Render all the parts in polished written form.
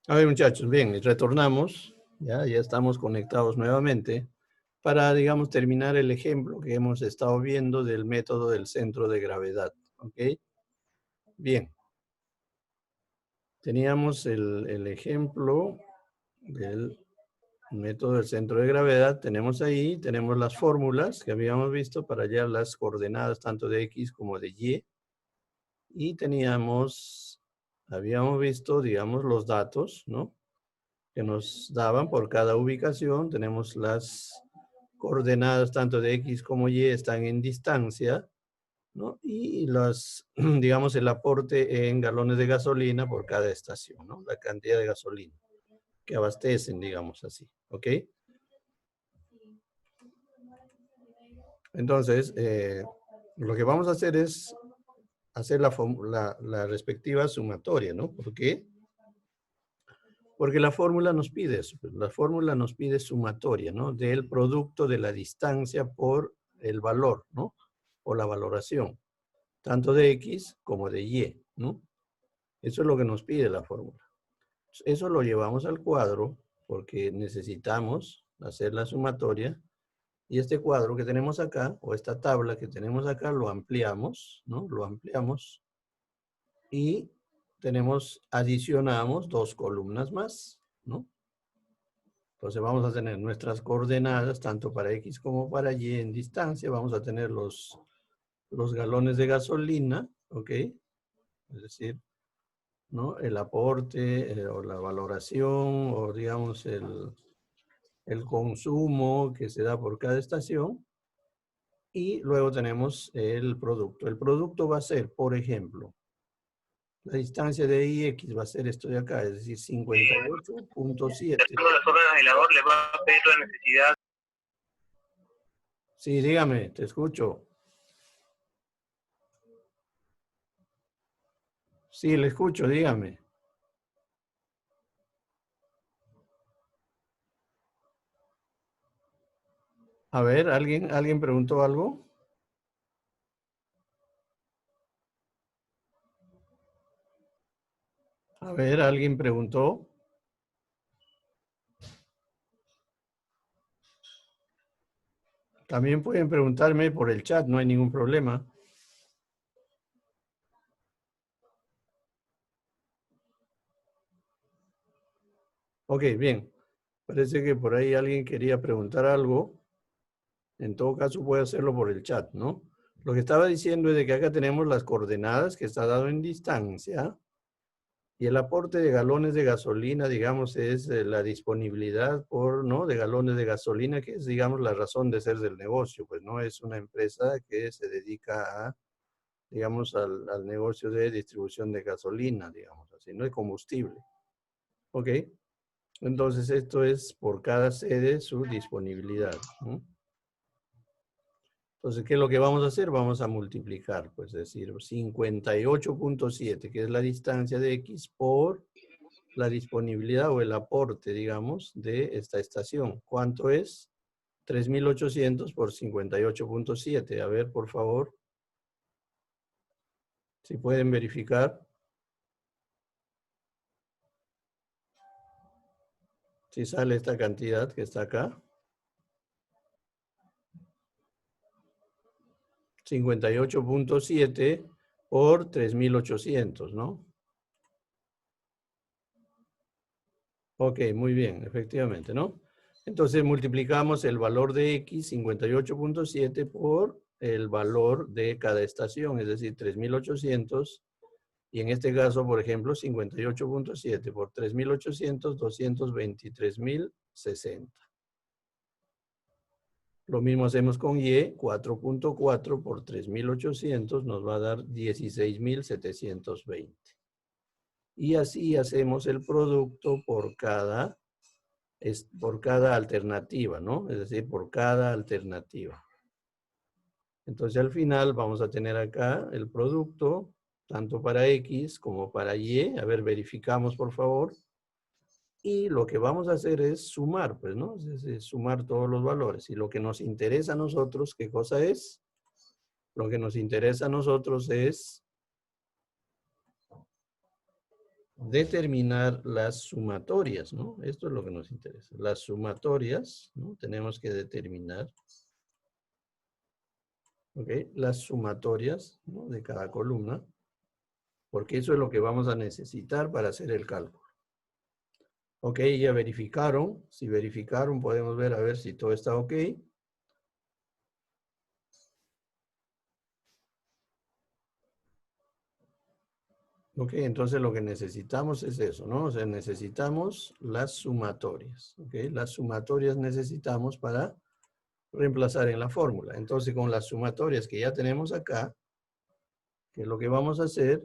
A ver, muchachos, bien, retornamos. Ya estamos conectados nuevamente para, digamos, terminar el ejemplo que hemos estado viendo del método del centro de gravedad. ¿Ok? Bien. Teníamos el ejemplo del método del centro de gravedad. Tenemos ahí, tenemos las fórmulas que habíamos visto para hallar las coordenadas tanto de X como de Y. Y habíamos visto, digamos, los datos, ¿no? Que nos daban por cada ubicación. Tenemos las coordenadas tanto de X como Y están en distancia, ¿no? Y digamos, el aporte en galones de gasolina por cada estación, ¿no? La cantidad de gasolina que abastecen, digamos así, ¿ok? Entonces, lo que vamos a hacer es hacer la respectiva sumatoria, ¿no? ¿Por qué? Porque la fórmula nos pide eso, pues, la fórmula nos pide sumatoria, ¿no? Del producto de la distancia por el valor, ¿no? O la valoración, tanto de X como de Y, ¿no? Eso es lo que nos pide la fórmula. Eso lo llevamos al cuadro porque necesitamos hacer la sumatoria y este cuadro que tenemos acá, o esta tabla que tenemos acá, lo ampliamos, ¿no? Lo ampliamos y adicionamos dos columnas más, ¿no? Entonces vamos a tener nuestras coordenadas, tanto para X como para Y en distancia. Vamos a tener los galones de gasolina, ¿ok? Es decir, ¿no? El aporte o la valoración o digamos el consumo que se da por cada estación. Y luego tenemos el producto. El producto va a ser, por ejemplo, la distancia de IX va a ser esto de acá, es decir, 58.7. Las órdenes del labor le va a pedir la necesidad. Sí, dígame, te escucho. Sí, le escucho, dígame. A ver, ¿alguien preguntó algo? A ver, ¿alguien preguntó? También pueden preguntarme por el chat, no hay ningún problema. Ok, bien. Parece que por ahí alguien quería preguntar algo. En todo caso, puede hacerlo por el chat, ¿no? Lo que estaba diciendo es de que acá tenemos las coordenadas que está dado en distancia y el aporte de galones de gasolina, digamos, es la disponibilidad ¿no? De galones de gasolina, que es, digamos, la razón de ser del negocio. Pues no es una empresa que se dedica a, digamos, al negocio de distribución de gasolina, digamos así, no es combustible. ¿Ok? Entonces, esto es por cada sede su disponibilidad, ¿no? Entonces, ¿qué es lo que vamos a hacer? Vamos a multiplicar, pues es decir, 58.7, que es la distancia de X, por la disponibilidad o el aporte, digamos, de esta estación. ¿Cuánto es? 3.800 por 58.7. A ver, por favor, si pueden verificar. Si sale esta cantidad que está acá. 58.7 por 3.800, ¿no? Ok, muy bien, efectivamente, ¿no? Entonces multiplicamos el valor de X, 58.7, por el valor de cada estación, es decir, 3.800. Y en este caso, por ejemplo, 58.7 por 3.800, 223.060. Lo mismo hacemos con Y, 4.4 por 3.800 nos va a dar 16.720. Y así hacemos el producto por cada alternativa, ¿no? Es decir, por cada alternativa. Entonces al final vamos a tener acá el producto, tanto para X como para Y. A ver, verificamos por favor. Y lo que vamos a hacer es sumar, pues, ¿no? Es sumar todos los valores. Y lo que nos interesa a nosotros, ¿qué cosa es? Lo que nos interesa a nosotros es determinar las sumatorias, ¿no? Esto es lo que nos interesa. Las sumatorias, ¿no? Tenemos que determinar, ¿ok? Las sumatorias, ¿no? De cada columna, porque eso es lo que vamos a necesitar para hacer el cálculo. Ok, ya verificaron. Si verificaron, podemos ver a ver si todo está ok. Ok, entonces lo que necesitamos es eso, ¿no? O sea, necesitamos las sumatorias. Ok, las sumatorias necesitamos para reemplazar en la fórmula. Entonces, con las sumatorias que ya tenemos acá, ¿qué es lo que vamos a hacer?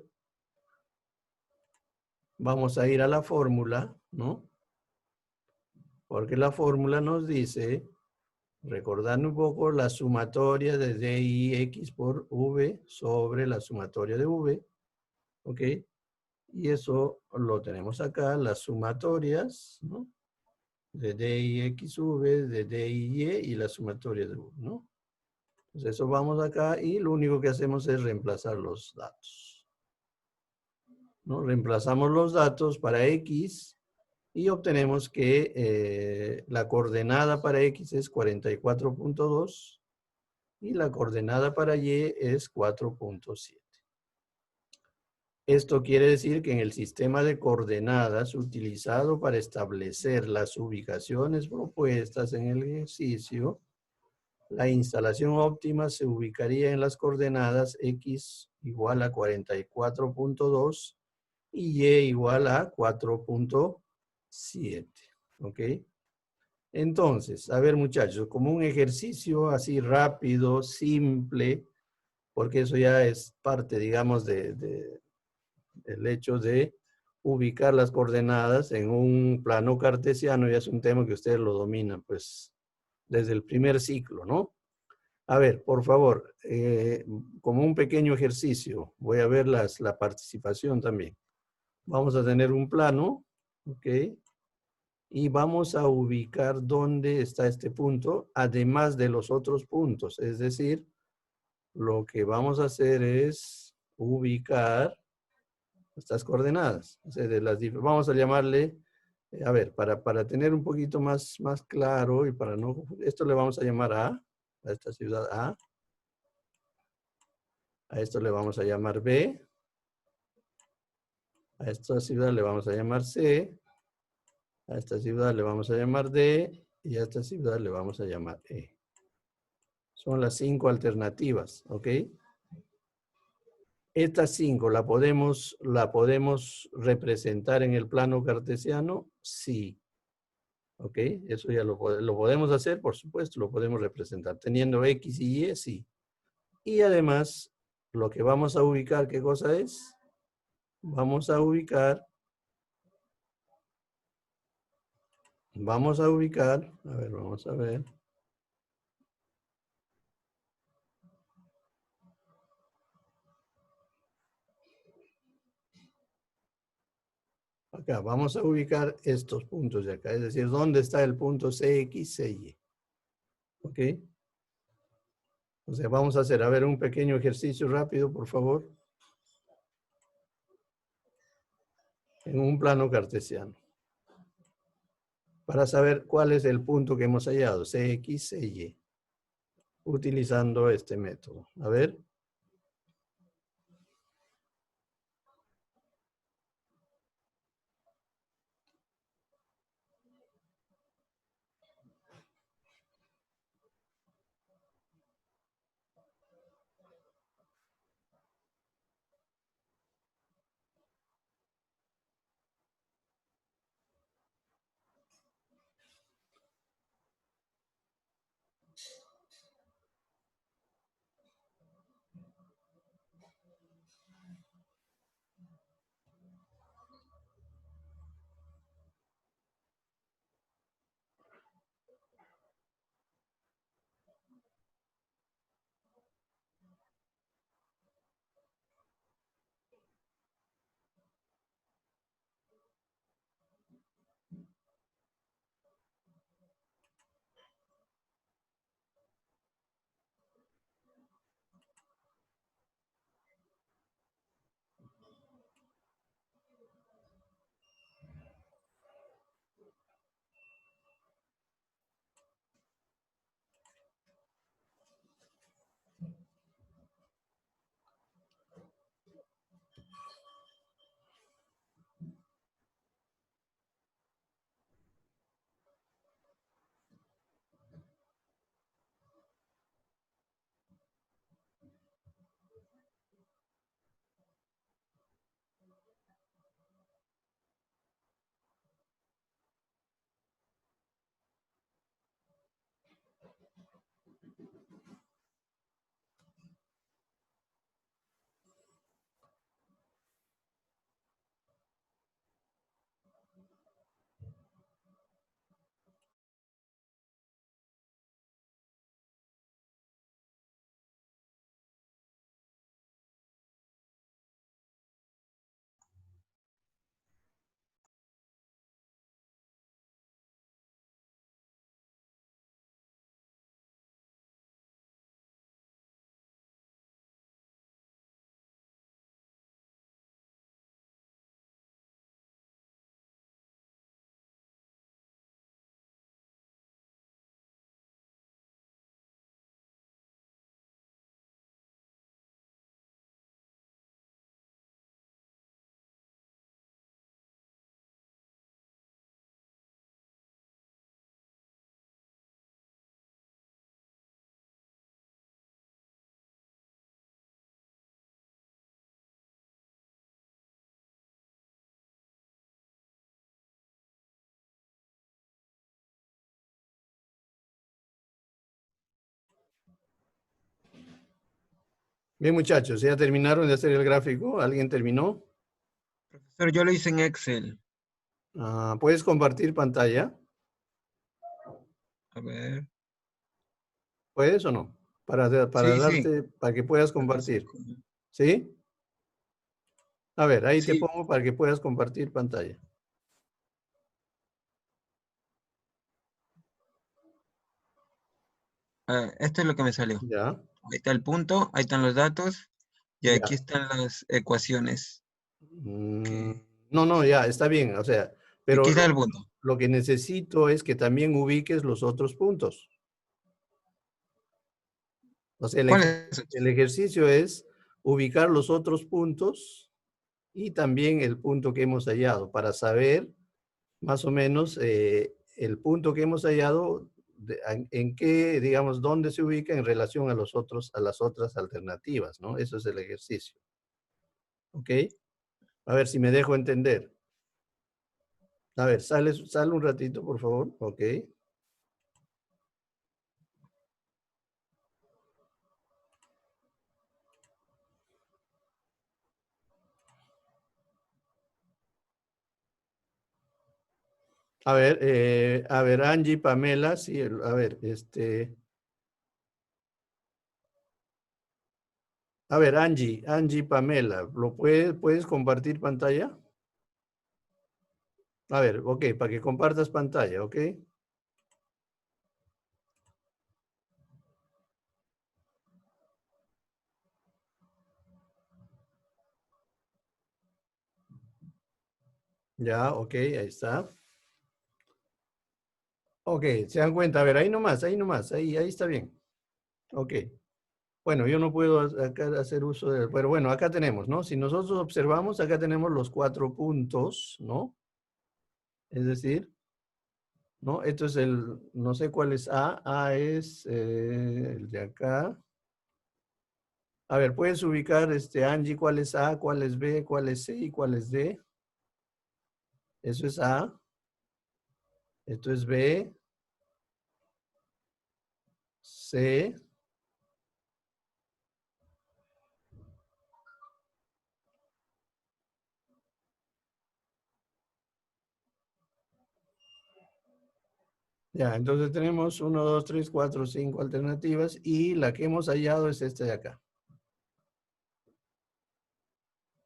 Vamos a ir a la fórmula, ¿no? Porque la fórmula nos dice, recordando un poco, la sumatoria de dix por v sobre la sumatoria de v, ¿ok? Y eso lo tenemos acá, las sumatorias, ¿no? De dixv, de diy y la sumatoria de u, ¿no? Entonces eso vamos acá y lo único que hacemos es reemplazar los datos, ¿no? Reemplazamos los datos para x y obtenemos que la coordenada para x es 44.2 y la coordenada para y es 4.7. Esto quiere decir que en el sistema de coordenadas utilizado para establecer las ubicaciones propuestas en el ejercicio, la instalación óptima se ubicaría en las coordenadas x igual a 44.2 y y igual a 4.7. ¿Ok? Entonces, a ver muchachos, como un ejercicio así rápido, simple, porque eso ya es parte, digamos, el hecho de ubicar las coordenadas en un plano cartesiano, ya es un tema que ustedes lo dominan, pues, desde el primer ciclo, ¿no? A ver, por favor, como un pequeño ejercicio, voy a ver la participación también. Vamos a tener un plano, ¿ok? Y vamos a ubicar dónde está este punto, además de los otros puntos. Es decir, lo que vamos a hacer es ubicar estas coordenadas. O sea, vamos a llamarle, a ver, para tener un poquito más claro y para no, esto le vamos a llamar a esta ciudad a esto le vamos a llamar B, a esta ciudad le vamos a llamar C, a esta ciudad le vamos a llamar D y a esta ciudad le vamos a llamar E. Son las 5 alternativas, ¿ok? Estas 5 la podemos representar en el plano cartesiano, sí. ¿Ok? Eso ya lo podemos hacer, por supuesto, lo podemos representar. Teniendo X y Y, sí. Y además, lo que vamos a ubicar, ¿qué cosa es? Vamos a ubicar, a ver, vamos a ver. Acá, vamos a ubicar estos puntos de acá, es decir, ¿dónde está el punto CX, CY? ¿Ok? O sea, vamos a hacer, a ver, un pequeño ejercicio rápido, por favor. En un plano cartesiano. Para saber cuál es el punto que hemos hallado, CX, CY. Utilizando este método. A ver. Bien, muchachos, ¿ya terminaron de hacer el gráfico? ¿Alguien terminó? Profesor, yo lo hice en Excel. ¿Puedes compartir pantalla? A ver. ¿Puedes o no? Para Sí, sí. para que puedas Acá sí. compartir. ¿Sí? A ver, ahí te Sí. pongo para que puedas compartir pantalla. Esto es lo que me salió. Ya, Ahí está el punto, ahí están los datos y aquí ya. están las ecuaciones. Mm, Que... no, no, ya, está bien. O sea, pero Aquí está el punto. lo que necesito es que también ubiques los otros puntos. O sea, ¿Cuál es? el ejercicio es ubicar los otros puntos y también el punto que hemos hallado para saber más o menos el punto que hemos hallado, en qué, digamos, dónde se ubica en relación a los otros, a las otras alternativas, ¿no? Eso es el ejercicio. ¿Ok? A ver si me dejo entender. A ver, sale un ratito, por favor. Ok. A ver, Angie, Pamela, sí, a ver, a ver, Angie, Pamela, ¿puedes compartir pantalla? A ver, ok, para que compartas pantalla, ¿ok? Ya, ok, ahí está. Ok, se dan cuenta, a ver, ahí nomás, ahí está bien. Ok. Bueno, yo no puedo acá hacer uso de, pero bueno, acá tenemos, ¿no? Si nosotros observamos, acá tenemos los 4 puntos, ¿no? Es decir, ¿no? Esto es no sé cuál es A. A es el de acá. A ver, ¿puedes ubicar, Angie, cuál es A, cuál es B, cuál es C y cuál es D? Eso es A. Esto es B. C. Ya, entonces tenemos 1, 2, 3, 4, 5 alternativas y la que hemos hallado es esta de acá.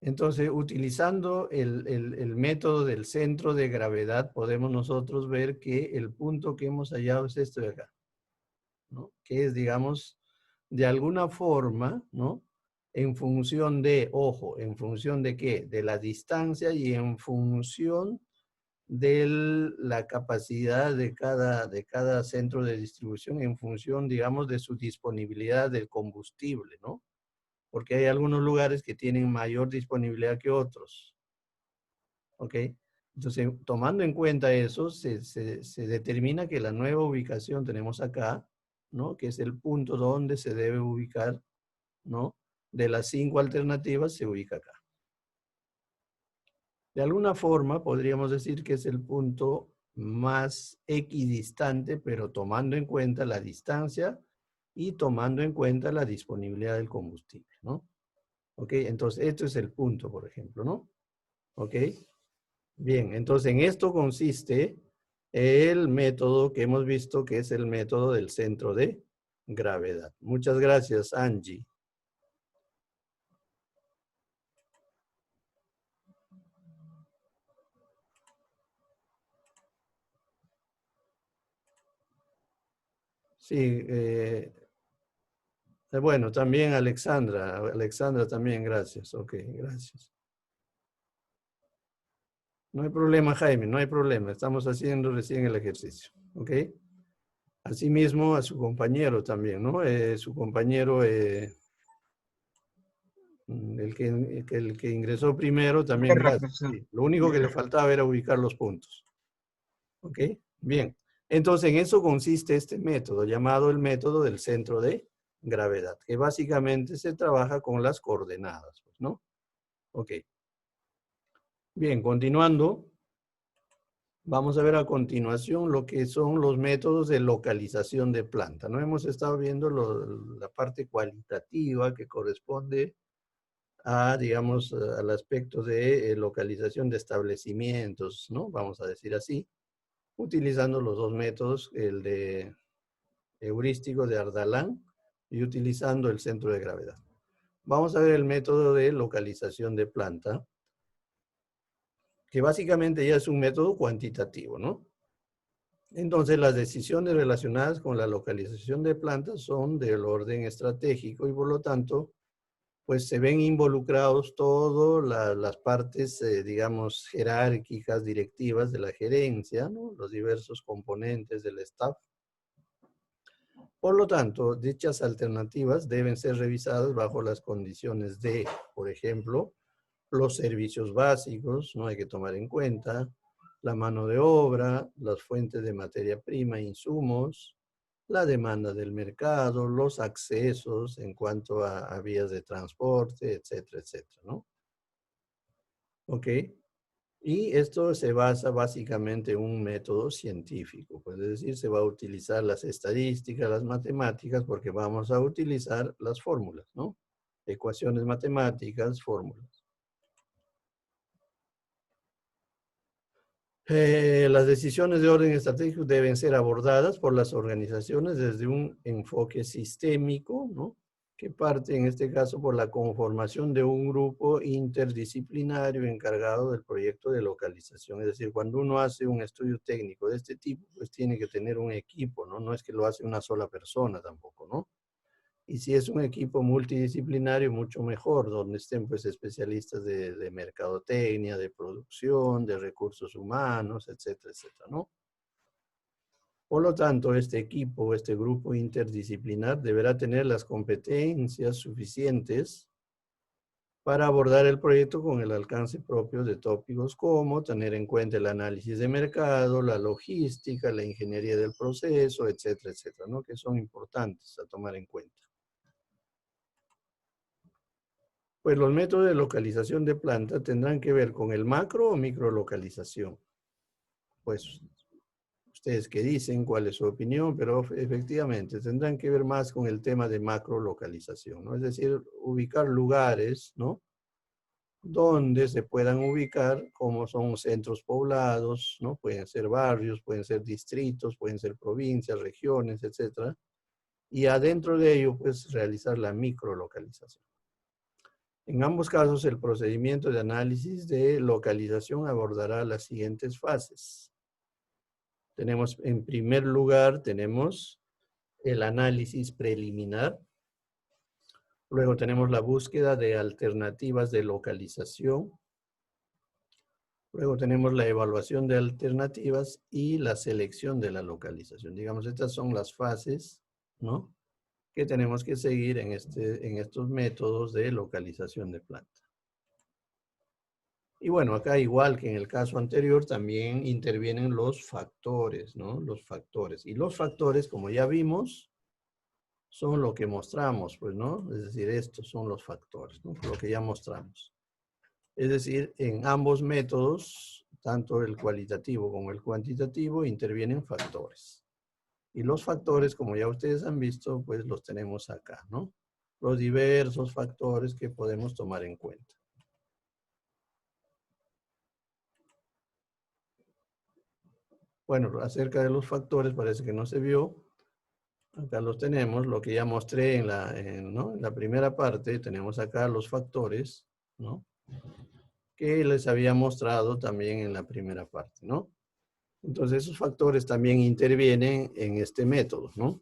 Entonces, utilizando el método del centro de gravedad, podemos nosotros ver que el punto que hemos hallado es este de acá, ¿no? Que es, digamos, de alguna forma, ¿no? En función de, ojo, ¿en función de qué? De la distancia y en función de la capacidad de cada centro de distribución, en función, digamos, de su disponibilidad del combustible, ¿no? Porque hay algunos lugares que tienen mayor disponibilidad que otros. ¿Ok? Entonces, tomando en cuenta eso, se determina que la nueva ubicación tenemos acá, ¿no? Que es el punto donde se debe ubicar, ¿no? De las 5 alternativas se ubica acá. De alguna forma, podríamos decir que es el punto más equidistante, pero tomando en cuenta la distancia y tomando en cuenta la disponibilidad del combustible, ¿no? ¿Ok? Entonces, esto es el punto, por ejemplo, ¿no? ¿Ok? Bien, entonces en esto consiste el método que hemos visto, que es el método del centro de gravedad. Muchas gracias, Angie. Sí, bueno, también Alexandra. Alexandra también, gracias. Ok, gracias. No hay problema, Jaime, no hay problema. Estamos haciendo recién el ejercicio. ¿Ok? Asimismo, a su compañero también, ¿no? Su compañero, el que ingresó primero, también Guerra, gracias. profesor. Sí, lo único que le Guerra. faltaba era ubicar los puntos. ¿Ok? Bien. Entonces, en eso consiste este método, llamado el método del centro de gravedad, que básicamente se trabaja con las coordenadas, ¿no? Ok. Bien, continuando. Vamos a ver a continuación lo que son los métodos de localización de planta. ¿No? Hemos estado viendo la parte cualitativa que corresponde a, digamos, al aspecto de localización de establecimientos, ¿no? Vamos a decir así, utilizando los dos métodos, el de heurístico de Ardalan y utilizando el centro de gravedad. Vamos a ver el método de localización de planta, que básicamente ya es un método cuantitativo, ¿no? Entonces, las decisiones relacionadas con la localización de plantas son del orden estratégico y por lo tanto, pues se ven involucrados todas las partes, digamos, jerárquicas, directivas de la gerencia, ¿no? Los diversos componentes del staff. Por lo tanto, dichas alternativas deben ser revisadas bajo las condiciones de, por ejemplo, los servicios básicos, no hay que tomar en cuenta, la mano de obra, las fuentes de materia prima e insumos, la demanda del mercado, los accesos en cuanto a vías de transporte, etcétera, etcétera, ¿no? ¿Ok? Y esto se basa básicamente en un método científico, pues es decir, se va a utilizar las estadísticas, las matemáticas, porque vamos a utilizar las fórmulas, ¿no? Ecuaciones matemáticas, fórmulas. Las decisiones de orden estratégico deben ser abordadas por las organizaciones desde un enfoque sistémico, ¿no? Que parte en este caso por la conformación de un grupo interdisciplinario encargado del proyecto de localización. Es decir, cuando uno hace un estudio técnico de este tipo, pues tiene que tener un equipo, ¿no? No es que lo hace una sola persona tampoco, ¿no? Y si es un equipo multidisciplinario, mucho mejor, donde estén pues especialistas de mercadotecnia, de producción, de recursos humanos, etcétera, etcétera, ¿no? Por lo tanto, este equipo, este grupo interdisciplinar deberá tener las competencias suficientes para abordar el proyecto con el alcance propio de tópicos como tener en cuenta el análisis de mercado, la logística, la ingeniería del proceso, etcétera, etcétera, ¿no? Que son importantes a tomar en cuenta. Pues los métodos de localización de planta tendrán que ver con el macro o microlocalización. Pues ustedes que dicen cuál es su opinión, pero efectivamente tendrán que ver más con el tema de macrolocalización, ¿no? Es decir, ubicar lugares, ¿no? Donde se puedan ubicar como son centros poblados, ¿no? Pueden ser barrios, pueden ser distritos, pueden ser provincias, regiones, etcétera. Y adentro de ello, pues realizar la microlocalización. En ambos casos, el procedimiento de análisis de localización abordará las siguientes fases. Tenemos, en primer lugar, tenemos el análisis preliminar. Luego tenemos la búsqueda de alternativas de localización. Luego tenemos la evaluación de alternativas y la selección de la localización. Digamos, estas son las fases, ¿no? Que tenemos que seguir en estos métodos de localización de planta. Y bueno, acá igual que en el caso anterior, también intervienen los factores, ¿no? Los factores. Y los factores, como ya vimos, son lo que mostramos, pues, ¿no? Es decir, estos son los factores, ¿no? Lo que ya mostramos. Es decir, en ambos métodos, tanto el cualitativo como el cuantitativo, intervienen factores. Y los factores, como ya ustedes han visto, pues los tenemos acá, ¿no? Los diversos factores que podemos tomar en cuenta. Bueno, acerca de los factores parece que no se vio. Acá los tenemos, lo que ya mostré ¿no? En la primera parte, tenemos acá los factores, ¿no? Que les había mostrado también en la primera parte, ¿no? Entonces, esos factores también intervienen en este método, ¿no?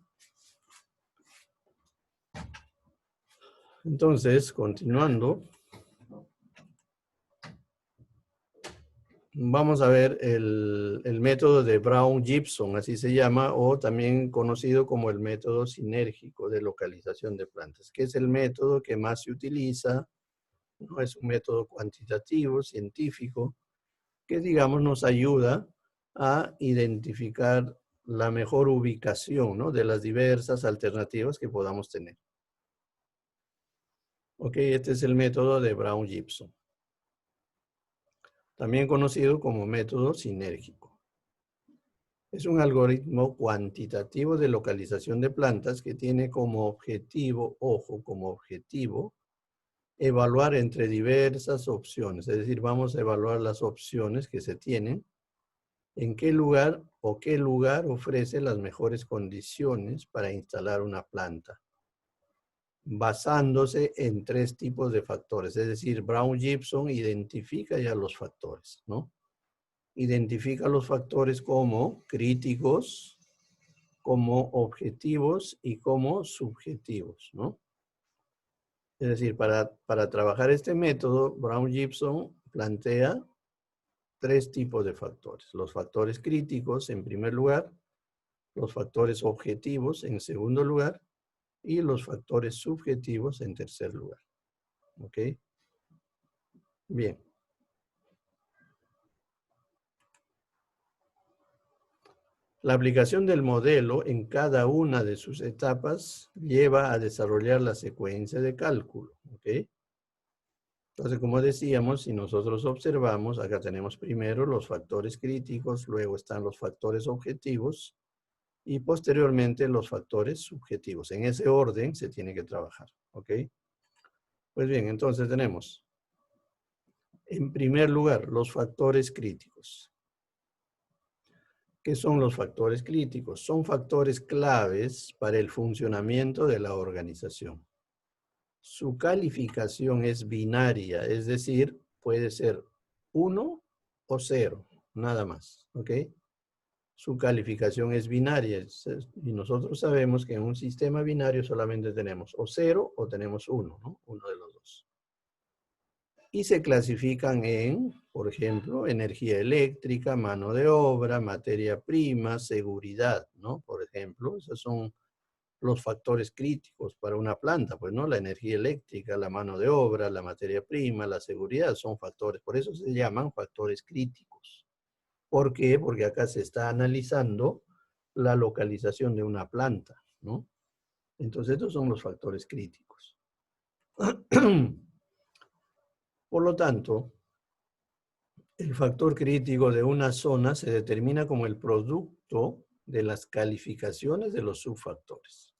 Entonces, continuando, vamos a ver el método de Brown-Gibson, así se llama, o también conocido como el método sinérgico de localización de plantas, que es el método que más se utiliza. No es un método cuantitativo, científico, que digamos nos ayuda a identificar la mejor ubicación, ¿no? De las diversas alternativas que podamos tener. Ok, este es el método de Brown-Gibson. También conocido como método sinérgico. Es un algoritmo cuantitativo de localización de plantas que tiene como objetivo, ojo, como objetivo, evaluar entre diversas opciones. Es decir, vamos a evaluar las opciones que se tienen, en qué lugar ofrece las mejores condiciones para instalar una planta, basándose en 3 tipos de factores. Es decir, Brown-Gibson identifica ya los factores, ¿no? Identifica los factores como críticos, como objetivos y como subjetivos, ¿no? Es decir, para trabajar este método, Brown-Gibson plantea 3 tipos de factores. Los factores críticos, en primer lugar, los factores objetivos, en segundo lugar, y los factores subjetivos, en tercer lugar. ¿Ok? Bien. La aplicación del modelo en cada una de sus etapas lleva a desarrollar la secuencia de cálculo. ¿Ok? Entonces, como decíamos, si nosotros observamos, acá tenemos primero los factores críticos, luego están los factores objetivos y posteriormente los factores subjetivos. En ese orden se tiene que trabajar. ¿Ok? Pues bien, entonces tenemos, en primer lugar, los factores críticos. ¿Qué son los factores críticos? Son factores claves para el funcionamiento de la organización. Su calificación es binaria, es decir, puede ser 1 o 0, nada más, ¿ok? Su calificación es binaria y nosotros sabemos que en un sistema binario solamente tenemos o 0 o tenemos 1, ¿no? Uno de los dos. Y se clasifican en, por ejemplo, energía eléctrica, mano de obra, materia prima, seguridad, ¿no? Por ejemplo, esos son los factores críticos para una planta, pues, ¿no? La energía eléctrica, la mano de obra, la materia prima, la seguridad son factores, por eso se llaman factores críticos. ¿Por qué? Porque acá se está analizando la localización de una planta, ¿no? Entonces, estos son los factores críticos. Por lo tanto, el factor crítico de una zona se determina como el producto de las calificaciones de los subfactores.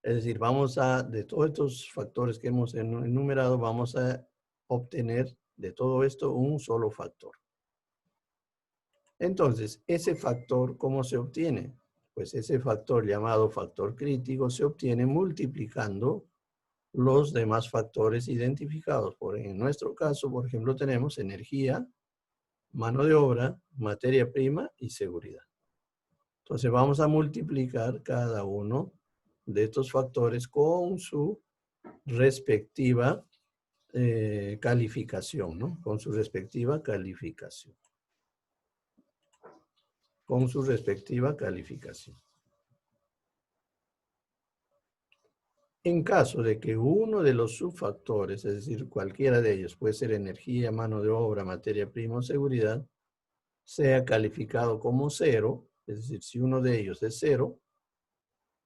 Es decir, de todos estos factores que hemos enumerado, vamos a obtener de todo esto un solo factor. Entonces, ese factor, ¿cómo se obtiene? Pues ese factor llamado factor crítico se obtiene multiplicando los demás factores identificados. En nuestro caso, por ejemplo, tenemos energía, mano de obra, materia prima y seguridad. Entonces vamos a multiplicar cada uno de estos factores con su respectiva calificación, ¿no? Con su respectiva calificación. Con su respectiva calificación. En caso de que uno de los subfactores, es decir, cualquiera de ellos, puede ser energía, mano de obra, materia prima o seguridad, sea calificado como 0, es decir, si uno de ellos es 0,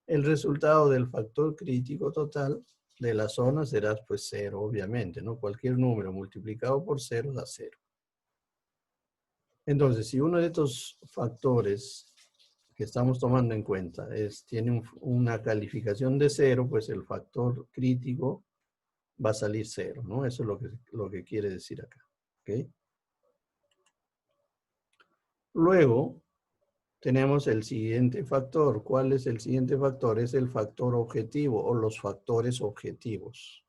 el resultado del factor crítico total de la zona será pues 0, obviamente, ¿no? Cualquier número multiplicado por 0 da 0. Entonces, si uno de estos factores que estamos tomando en cuenta tiene una calificación de 0, pues el factor crítico va a salir 0, ¿no? Eso es lo que quiere decir acá, ¿ok? Luego, tenemos el siguiente factor. ¿Cuál es el siguiente factor? Es el factor objetivo o los factores objetivos,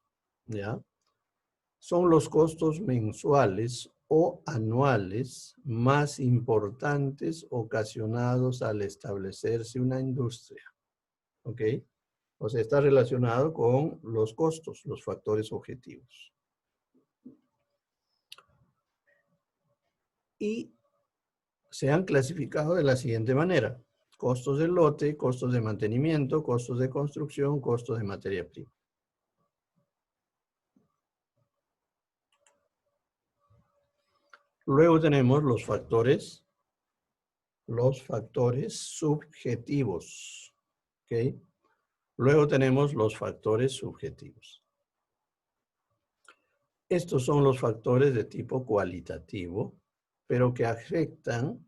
¿ya? Son los costos mensuales o anuales más importantes ocasionados al establecerse una industria, ¿ok? O sea, está relacionado con los costos, los factores objetivos. Y se han clasificado de la siguiente manera: costos del lote, costos de mantenimiento, costos de construcción, costos de materia prima. Luego tenemos los factores subjetivos, ¿ok? Luego tenemos los factores subjetivos. Estos son los factores de tipo cualitativo, pero que afectan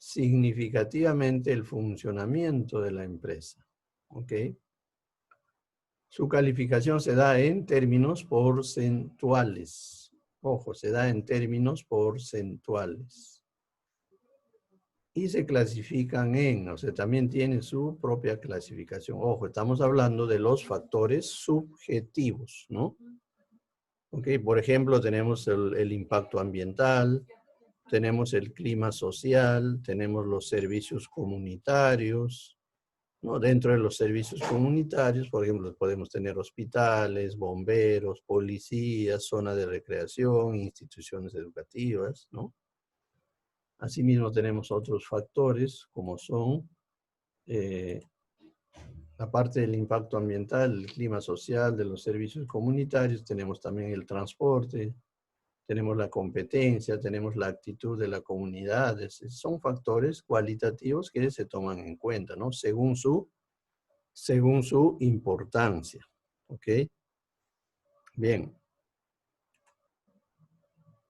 significativamente el funcionamiento de la empresa. ¿Ok? Su calificación se da en términos porcentuales. Ojo, se da en términos porcentuales. Y se clasifican en, o sea, también tiene su propia clasificación. Ojo, estamos hablando de los factores subjetivos, ¿no? Ok, por ejemplo, tenemos el impacto ambiental, tenemos el clima social, tenemos los servicios comunitarios, ¿no? Dentro de los servicios comunitarios, por ejemplo, podemos tener hospitales, bomberos, policías, zona de recreación, instituciones educativas, ¿no? Asimismo, tenemos otros factores como son, aparte del impacto ambiental, el clima social, de los servicios comunitarios, tenemos también el transporte, tenemos la competencia, tenemos la actitud de la comunidad. Son factores cualitativos que se toman en cuenta, ¿no? Según su importancia. ¿Ok? Bien.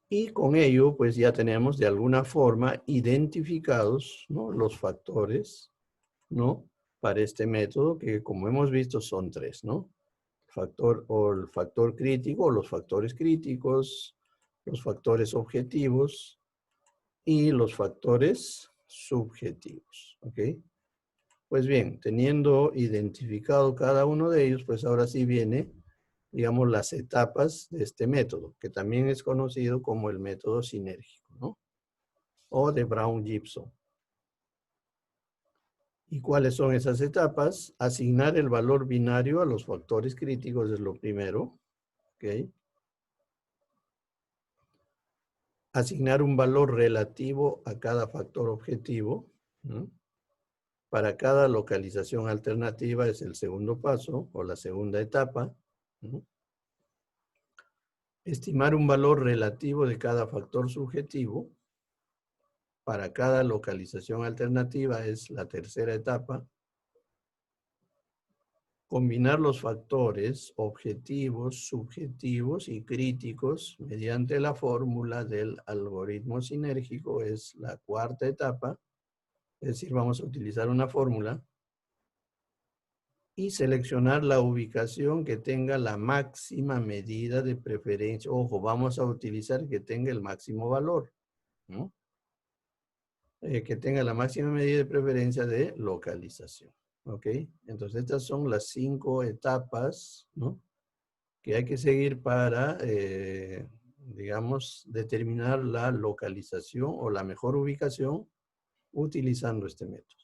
Y con ello, pues ya tenemos de alguna forma identificados, ¿no? Los factores, ¿no? Para este método, que como hemos visto son tres, ¿no? El factor crítico, los factores críticos, los factores objetivos y los factores subjetivos. ¿Ok? Pues bien, teniendo identificado cada uno de ellos, pues ahora sí viene, digamos, las etapas de este método, que también es conocido como el método sinérgico, ¿no? O de Brown-Gibson. ¿Y cuáles son esas etapas? Asignar el valor binario a los factores críticos es lo primero, ¿ok? Asignar un valor relativo a cada factor objetivo, ¿no? Para cada localización alternativa es el segundo paso o la segunda etapa, ¿no? Estimar un valor relativo de cada factor subjetivo para cada localización alternativa es la tercera etapa. Combinar los factores objetivos, subjetivos y críticos mediante la fórmula del algoritmo sinérgico es la cuarta etapa. Es decir, vamos a utilizar una fórmula y seleccionar la ubicación que tenga la máxima medida de preferencia. Ojo, vamos a utilizar que tenga el máximo valor, ¿no? Que tenga la máxima medida de preferencia de localización. ¿Ok? Entonces, estas son las 5 etapas, ¿no? Que hay que seguir para, digamos, determinar la localización o la mejor ubicación utilizando este método.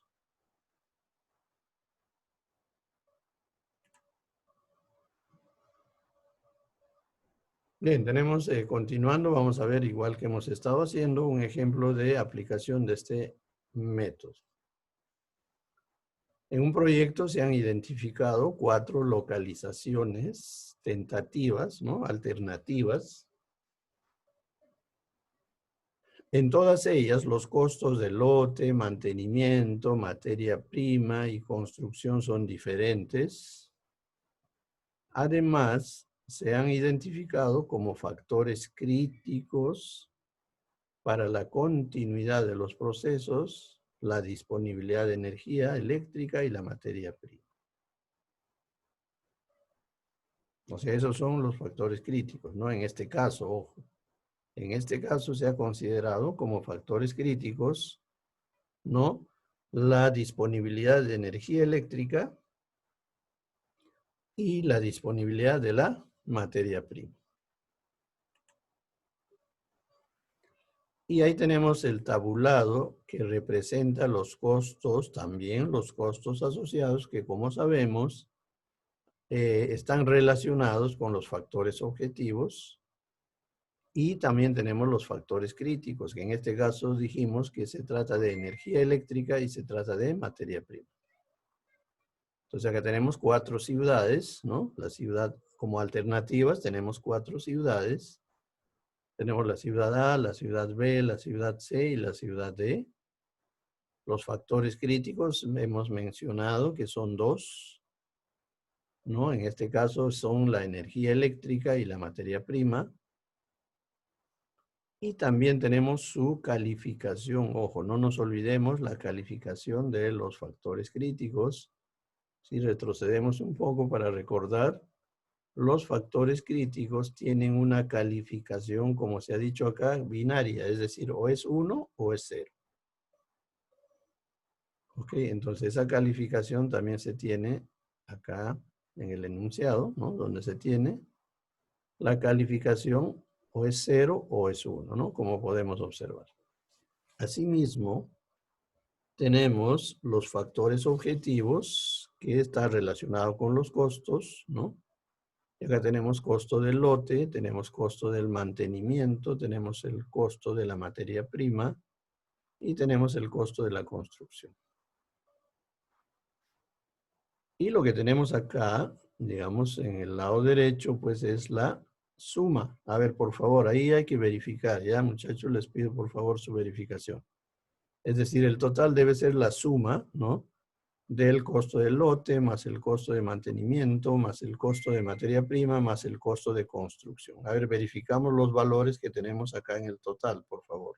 Bien, tenemos, continuando, vamos a ver, igual que hemos estado haciendo, un ejemplo de aplicación de este método. En un proyecto se han identificado 4 localizaciones tentativas, ¿no? Alternativas. En todas ellas, los costos de lote, mantenimiento, materia prima y construcción son diferentes. Además, se han identificado como factores críticos para la continuidad de los procesos, la disponibilidad de energía eléctrica y la materia prima. O sea, esos son los factores críticos, ¿no? En este caso, ojo, en este caso se ha considerado como factores críticos, ¿no? La disponibilidad de energía eléctrica y la disponibilidad de la materia prima. Y ahí tenemos el tabulado que representa los costos, también los costos asociados que, como sabemos, están relacionados con los factores objetivos. Y también tenemos los factores críticos, que en este caso dijimos que se trata de energía eléctrica y se trata de materia prima. Entonces acá tenemos 4 ciudades, ¿no? La ciudad como alternativas, tenemos 4 ciudades. Tenemos la ciudad A, la ciudad B, la ciudad C y la ciudad D. Los factores críticos hemos mencionado que son 2, ¿no? En este caso son la energía eléctrica y la materia prima. Y también tenemos su calificación. Ojo, no nos olvidemos la calificación de los factores críticos. Si retrocedemos un poco para recordar, los factores críticos tienen una calificación, como se ha dicho acá, binaria, es decir, o es 1 o es 0. Ok, entonces esa calificación también se tiene acá en el enunciado, ¿no? Donde se tiene la calificación o es 0 o es 1, ¿no? Como podemos observar. Asimismo, tenemos los factores objetivos que están relacionados con los costos, ¿no? Y acá tenemos costo del lote, tenemos costo del mantenimiento, tenemos el costo de la materia prima y tenemos el costo de la construcción. Y lo que tenemos acá, digamos, en el lado derecho, pues es la suma. A ver, por favor, ahí hay que verificar, ¿ya? Muchachos, les pido por favor su verificación. Es decir, el total debe ser la suma, ¿no? Del costo del lote, más el costo de mantenimiento, más el costo de materia prima, más el costo de construcción. A ver, verificamos los valores que tenemos acá en el total, por favor.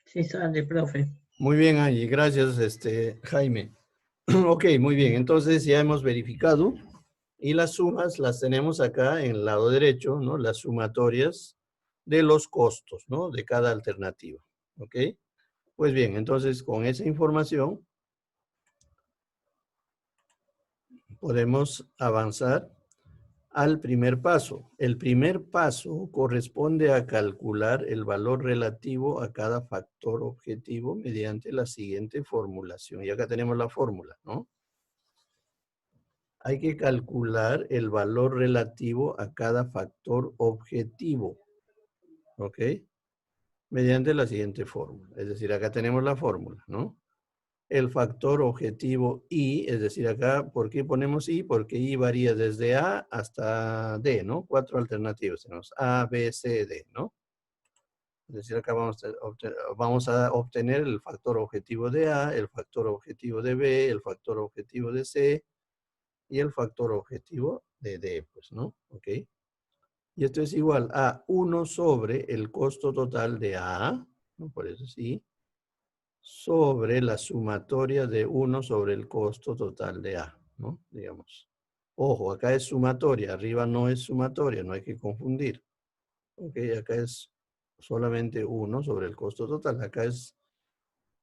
Sí sale, profe. Muy bien, Angie. Gracias, Jaime. Ok, muy bien. Entonces ya hemos verificado y las sumas las tenemos acá en el lado derecho, ¿no? Las sumatorias de los costos, ¿no? De cada alternativa. Ok. Pues bien, entonces con esa información podemos avanzar al primer paso. El primer paso corresponde a calcular el valor relativo a cada factor objetivo mediante la siguiente formulación. Y acá tenemos la fórmula, ¿no? Hay que calcular el valor relativo a cada factor objetivo, ¿ok? Mediante la siguiente fórmula. Es decir, acá tenemos la fórmula, ¿no? El factor objetivo I, es decir, acá, ¿por qué ponemos I? Porque I varía desde A hasta D, ¿no? 4 alternativas tenemos, A, B, C, D, ¿no? Es decir, acá vamos a obtener el factor objetivo de A, el factor objetivo de B, el factor objetivo de C y el factor objetivo de D, pues, ¿no? ¿Ok? Y esto es igual a 1 sobre el costo total de A, ¿no? Por eso sí, sobre la sumatoria de 1 sobre el costo total de A, ¿no? Digamos. Ojo, acá es sumatoria, arriba no es sumatoria, no hay que confundir. Ok, acá es solamente 1 sobre el costo total. Acá es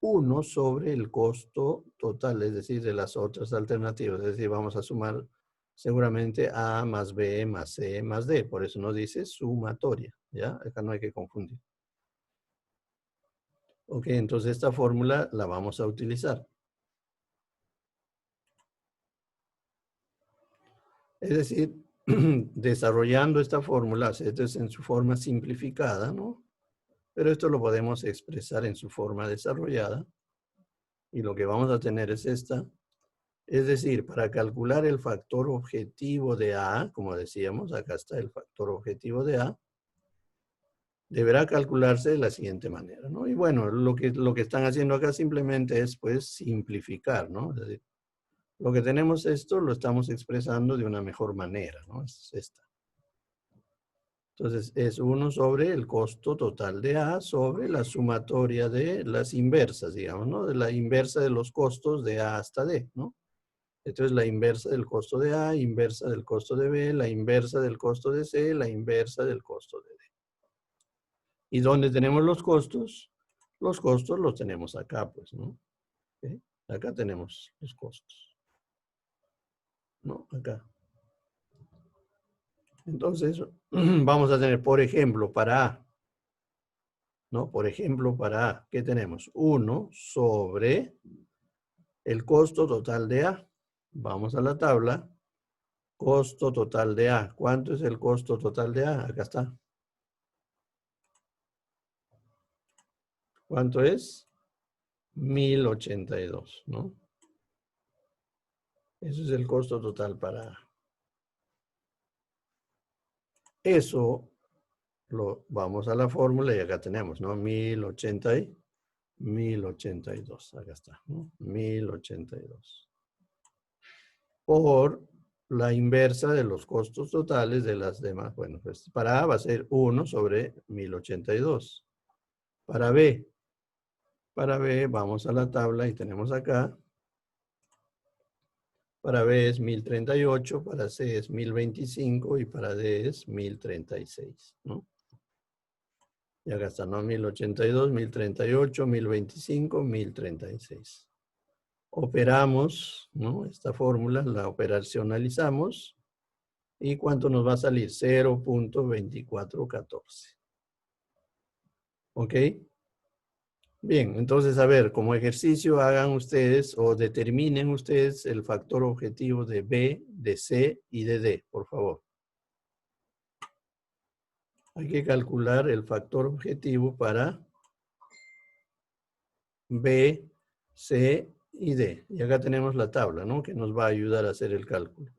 1 sobre el costo total, es decir, de las otras alternativas. Es decir, vamos a sumar seguramente A más B más C más D. Por eso nos dice sumatoria, ¿ya? Acá no hay que confundir. Ok, entonces esta fórmula la vamos a utilizar. Es decir, desarrollando esta fórmula, esto es en su forma simplificada, ¿no? Pero esto lo podemos expresar en su forma desarrollada. Y lo que vamos a tener es esta. Es decir, para calcular el factor objetivo de A, como decíamos, acá está el factor objetivo de A, deberá calcularse de la siguiente manera, ¿no? Y bueno, lo que están haciendo acá simplemente es, pues, simplificar, ¿no? Es decir, lo que tenemos esto lo estamos expresando de una mejor manera, ¿no? Es esta. Entonces, es 1 sobre el costo total de A sobre la sumatoria de las inversas, digamos, ¿no? De la inversa de los costos de A hasta D, ¿no? Esto es la inversa del costo de A, inversa del costo de B, la inversa del costo de C, la inversa del costo de D. ¿Y dónde tenemos los costos? Los costos los tenemos acá, pues, ¿no? ¿Ok? Acá tenemos los costos. ¿No? Acá. Entonces, vamos a tener, por ejemplo, para A, ¿no? Por ejemplo, para A, ¿qué tenemos? 1 sobre el costo total de A. Vamos a la tabla. Costo total de A. ¿Cuánto es el costo total de A? Acá está. ¿Cuánto es? 1082, ¿no? Ese es el costo total para A. Eso lo vamos a la fórmula y acá tenemos, ¿no? 1082. Acá está, ¿no? 1082. Por la inversa de los costos totales de las demás. Bueno, pues para A va a ser 1 sobre 1082. Para B vamos a la tabla y tenemos acá. Para B es 1038, para C es 1025 y para D es 1036, ¿no? Y acá está, ¿no? 1082, 1038, 1025, 1036. Operamos, ¿no? Esta fórmula la operacionalizamos. ¿Y cuánto nos va a salir? 0.2414. ¿Ok? Bien, entonces, a ver, como ejercicio hagan ustedes o determinen ustedes el factor objetivo de B, de C y de D, por favor. Hay que calcular el factor objetivo para B, C y D. Y acá tenemos la tabla, ¿no? Que nos va a ayudar a hacer el cálculo.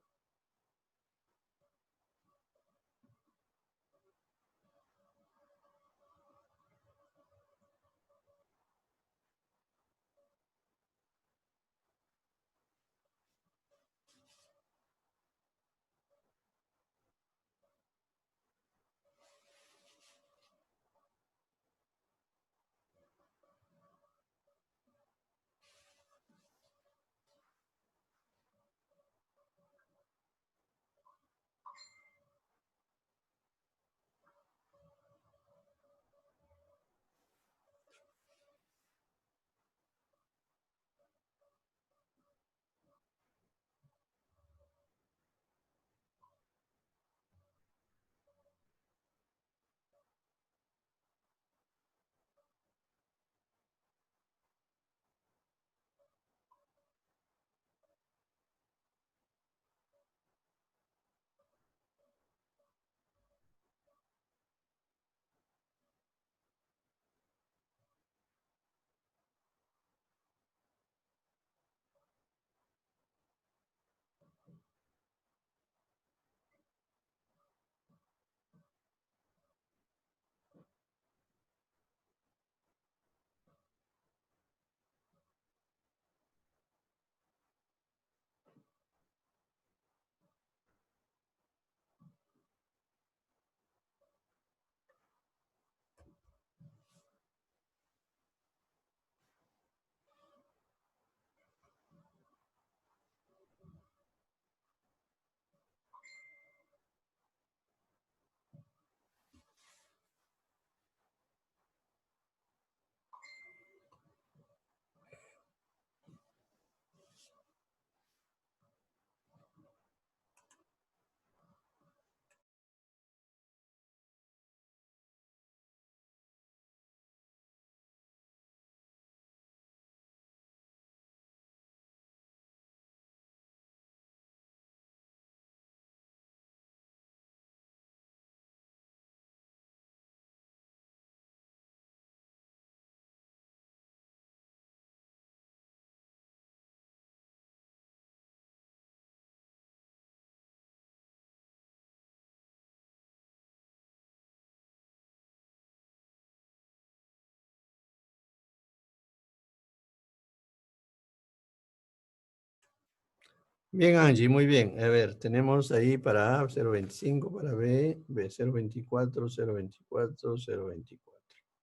Bien, Angie, muy bien. A ver, tenemos ahí para A 0.25, para B 0.24, 0.24, 0.24.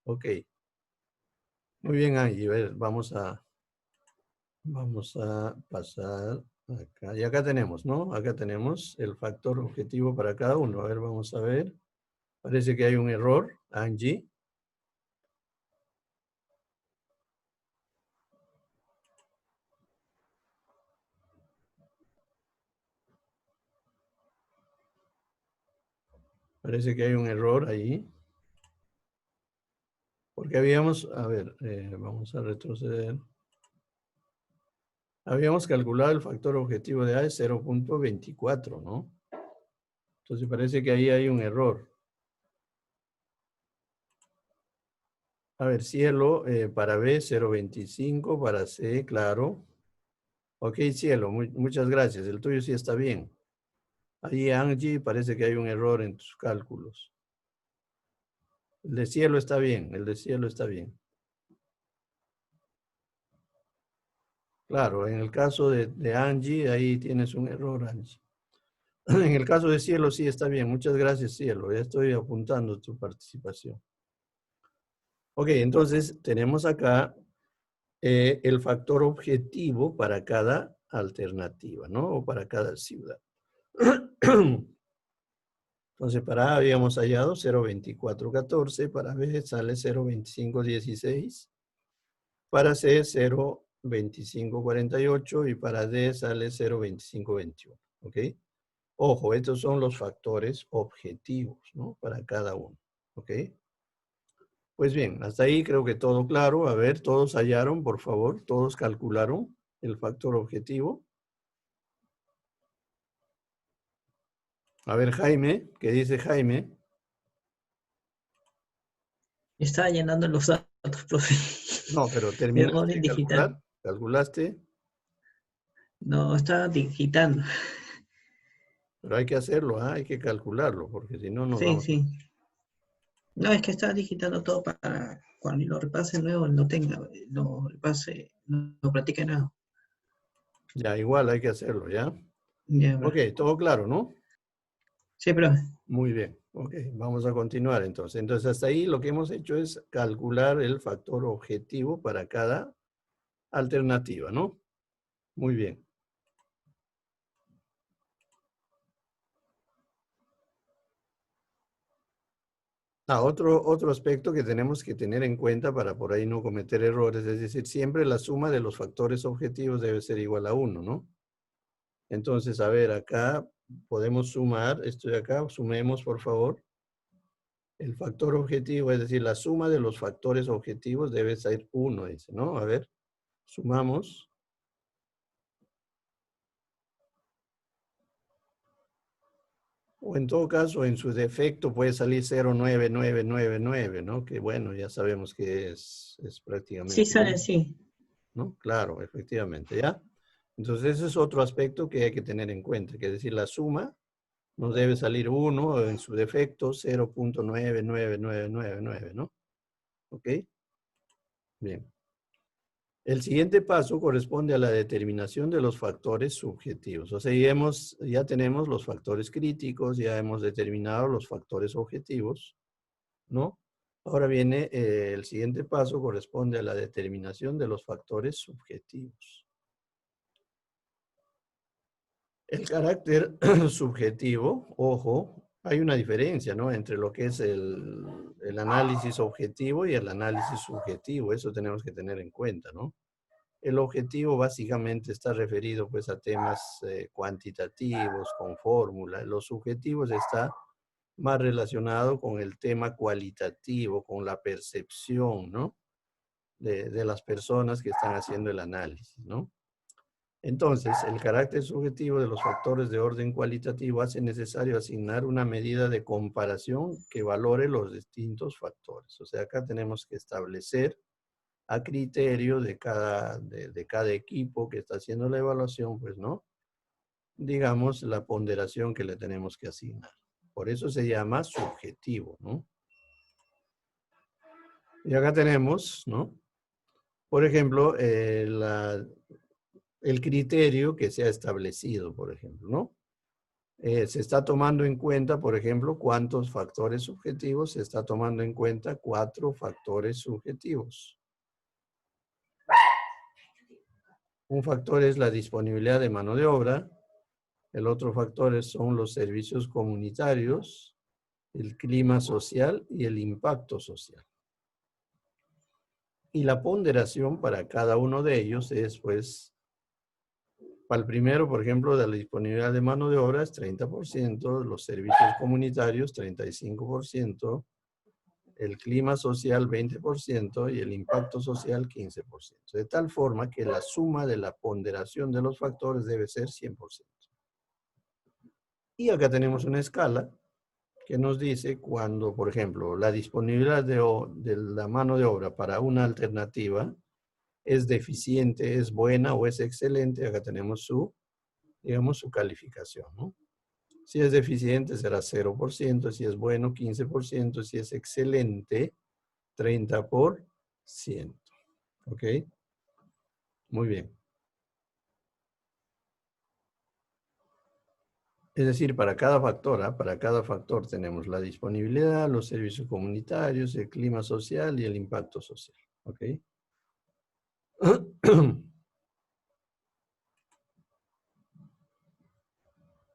Ok. Muy bien, Angie. A ver, vamos a pasar Acá, y acá tenemos, ¿no? Acá tenemos el factor objetivo para cada uno. A ver, vamos a ver. Parece que hay un error, Angie. Parece que hay un error ahí. Porque habíamos, a ver, vamos a retroceder. Habíamos calculado el factor objetivo de A es 0.24, ¿no? Entonces parece que ahí hay un error. A ver, cielo, para B 0.25, para C, claro. Ok, cielo, muchas gracias. El tuyo sí está bien. Ahí, Angie, parece que hay un error en tus cálculos. El de cielo está bien, el de cielo está bien. Claro, en el caso de Angie, ahí tienes un error, Angie. En el caso de cielo sí está bien. Muchas gracias, cielo. Ya estoy apuntando tu participación. Ok, entonces tenemos acá el factor objetivo para cada alternativa, ¿no? O para cada ciudad. Entonces, para A habíamos hallado 0.2414, para B sale 0.2516, para C 0.2548 y para D sale 0.2521, ¿ok? Ojo, estos son los factores objetivos, ¿no? Para cada uno, ¿ok? Pues bien, hasta ahí creo que todo claro. A ver, todos hallaron, por favor, todos calcularon el factor objetivo. A ver, Jaime, ¿qué dice Jaime? Estaba llenando los datos, profe. No, pero Error terminaste en de calcular. digital. ¿Calculaste? No, estaba digitando. Pero hay que hacerlo, ¿ah? Hay que calcularlo, porque si no nos Sí, vamos. sí. No, es que estaba digitando todo para cuando lo repase nuevo, no tenga, lo repase, no practique nada. Ya, igual hay que hacerlo, ¿ya? Ya, Ok, todo claro, ¿no? sí, profe. Muy bien. Ok, vamos a continuar entonces. Entonces, hasta ahí lo que hemos hecho es calcular el factor objetivo para cada alternativa, ¿no? Muy bien. Otro aspecto que tenemos que tener en cuenta para por ahí no cometer errores, es decir, siempre la suma de los factores objetivos debe ser igual a 1, ¿no? Entonces, a ver, acá podemos sumar, esto de acá, sumemos por favor. El factor objetivo, es decir, la suma de los factores objetivos debe ser 1, dice, ¿no? A ver, sumamos. O en todo caso, en su defecto puede salir 0,9999, ¿no? Que bueno, ya sabemos que es Sí, prácticamente sale 1, así. ¿no? Claro, efectivamente, ¿ya? Entonces, ese es otro aspecto que hay que tener en cuenta, que es decir, la suma nos debe salir 1, o en su defecto 0.99999, ¿no? ¿Ok? Bien. El siguiente paso corresponde a la determinación de los factores subjetivos. O sea, ya tenemos los factores críticos, ya hemos determinado los factores objetivos, ¿no? Ahora viene el siguiente paso, corresponde a la determinación de los factores subjetivos. El carácter subjetivo, ojo, hay una diferencia, ¿no? Entre lo que es el análisis objetivo y el análisis subjetivo. Eso tenemos que tener en cuenta, ¿no? El objetivo básicamente está referido pues a temas cuantitativos, con fórmula. Los subjetivos está más relacionado con el tema cualitativo, con la percepción, ¿no? De las personas que están haciendo el análisis, ¿no? Entonces, el carácter subjetivo de los factores de orden cualitativo hace necesario asignar una medida de comparación que valore los distintos factores. O sea, acá tenemos que establecer a criterio de cada equipo que está haciendo la evaluación, pues, ¿no? Digamos, la ponderación que le tenemos que asignar. Por eso se llama subjetivo, ¿no? Y acá tenemos, ¿no? Por ejemplo, el criterio que se ha establecido, por ejemplo, ¿no? Se está tomando en cuenta, por ejemplo, cuántos factores subjetivos, se está tomando en cuenta 4 factores subjetivos. Un factor es la disponibilidad de mano de obra. El otro factor son los servicios comunitarios, el clima social y el impacto social. Y la ponderación para cada uno de ellos es, pues, para el primero, por ejemplo, de la disponibilidad de mano de obra es 30%, los servicios comunitarios 35%, el clima social 20% y el impacto social 15%. De tal forma que la suma de la ponderación de los factores debe ser 100%. Y acá tenemos una escala que nos dice cuando, por ejemplo, la disponibilidad de la mano de obra para una alternativa es deficiente, es buena o es excelente. Acá tenemos su, digamos, su calificación, ¿no? Si es deficiente será 0%, si es bueno 15%, si es excelente 30%. ¿Ok? Muy bien. Es decir, para cada factor tenemos la disponibilidad, los servicios comunitarios, el clima social y el impacto social. ¿Ok?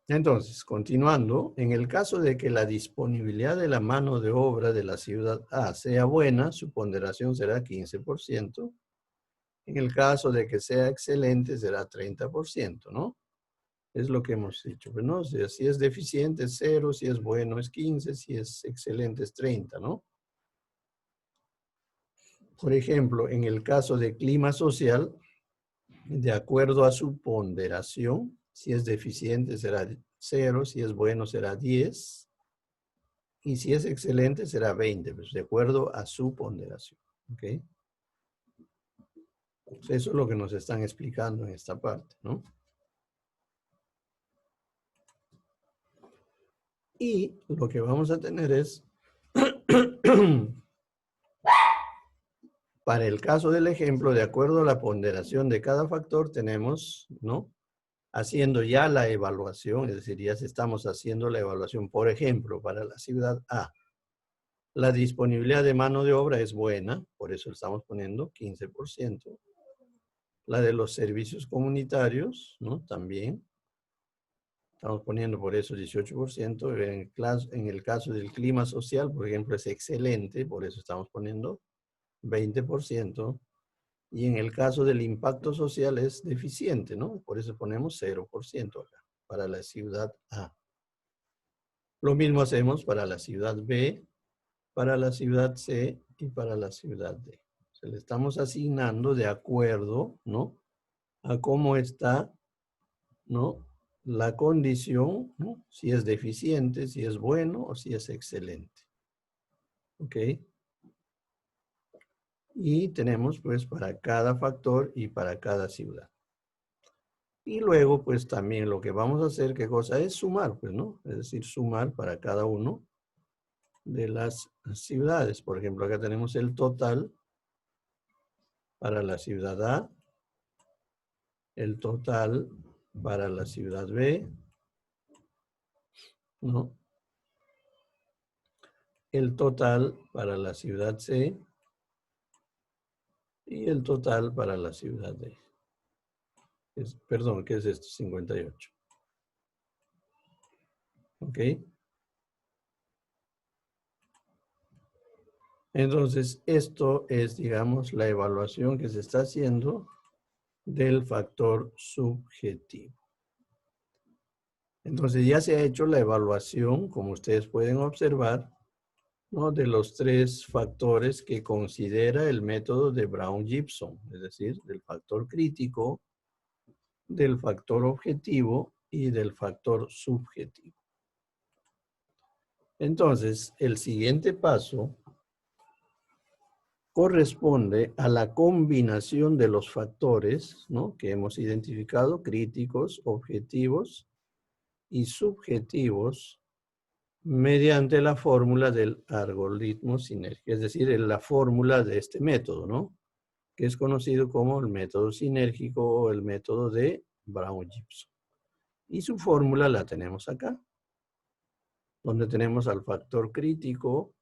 Entonces, continuando, en el caso de que la disponibilidad de la mano de obra de la ciudad A sea buena, su ponderación será 15%. En el caso de que sea excelente, será 30%, ¿no? Es lo que hemos dicho, ¿no? O sea, si es deficiente es 0, si es bueno es 15, si es excelente es 30, ¿no? Por ejemplo, en el caso de clima social, de acuerdo a su ponderación, si es deficiente será 0, si es bueno será 10, y si es excelente será 20, pues de acuerdo a su ponderación, ¿ok? Pues eso es lo que nos están explicando en esta parte, ¿no? Y lo que vamos a tener es, para el caso del ejemplo, de acuerdo a la ponderación de cada factor, tenemos, ¿no? Haciendo ya la evaluación, es decir, ya estamos haciendo la evaluación. Por ejemplo, para la ciudad A, la disponibilidad de mano de obra es buena, por eso estamos poniendo 15%. La de los servicios comunitarios, ¿no? También. Estamos poniendo por eso 18%. En el caso del clima social, por ejemplo, es excelente, por eso estamos poniendo 20%. Y en el caso del impacto social es deficiente, ¿no? Por eso ponemos 0% acá, para la ciudad A. Lo mismo hacemos para la ciudad B, para la ciudad C y para la ciudad D. Se le estamos asignando de acuerdo, ¿no? A cómo está, ¿no? La condición, ¿no? Si es deficiente, si es bueno o si es excelente. ¿Ok? Y tenemos pues para cada factor y para cada ciudad. Y luego pues también lo que vamos a hacer, ¿qué cosa? Es sumar, pues, ¿no? Es decir, sumar para cada uno de las ciudades. Por ejemplo, acá tenemos el total para la ciudad A, el total para la ciudad B, ¿no? El total para la ciudad C y el total para la ciudad D. Perdón, ¿qué es esto? 58. ¿Ok? Entonces, esto es, digamos, la evaluación que se está haciendo del factor subjetivo. Entonces, ya se ha hecho la evaluación, como ustedes pueden observar, ¿no? De los 3 factores que considera el método de Brown-Gibson, es decir, del factor crítico, del factor objetivo y del factor subjetivo. Entonces, el siguiente paso corresponde a la combinación de los factores, ¿no? Que hemos identificado, críticos, objetivos y subjetivos, mediante la fórmula del algoritmo sinérgico, es decir, la fórmula de este método, ¿no? Que es conocido como el método sinérgico o el método de Brown-Gibson. Y su fórmula la tenemos acá, donde tenemos al factor crítico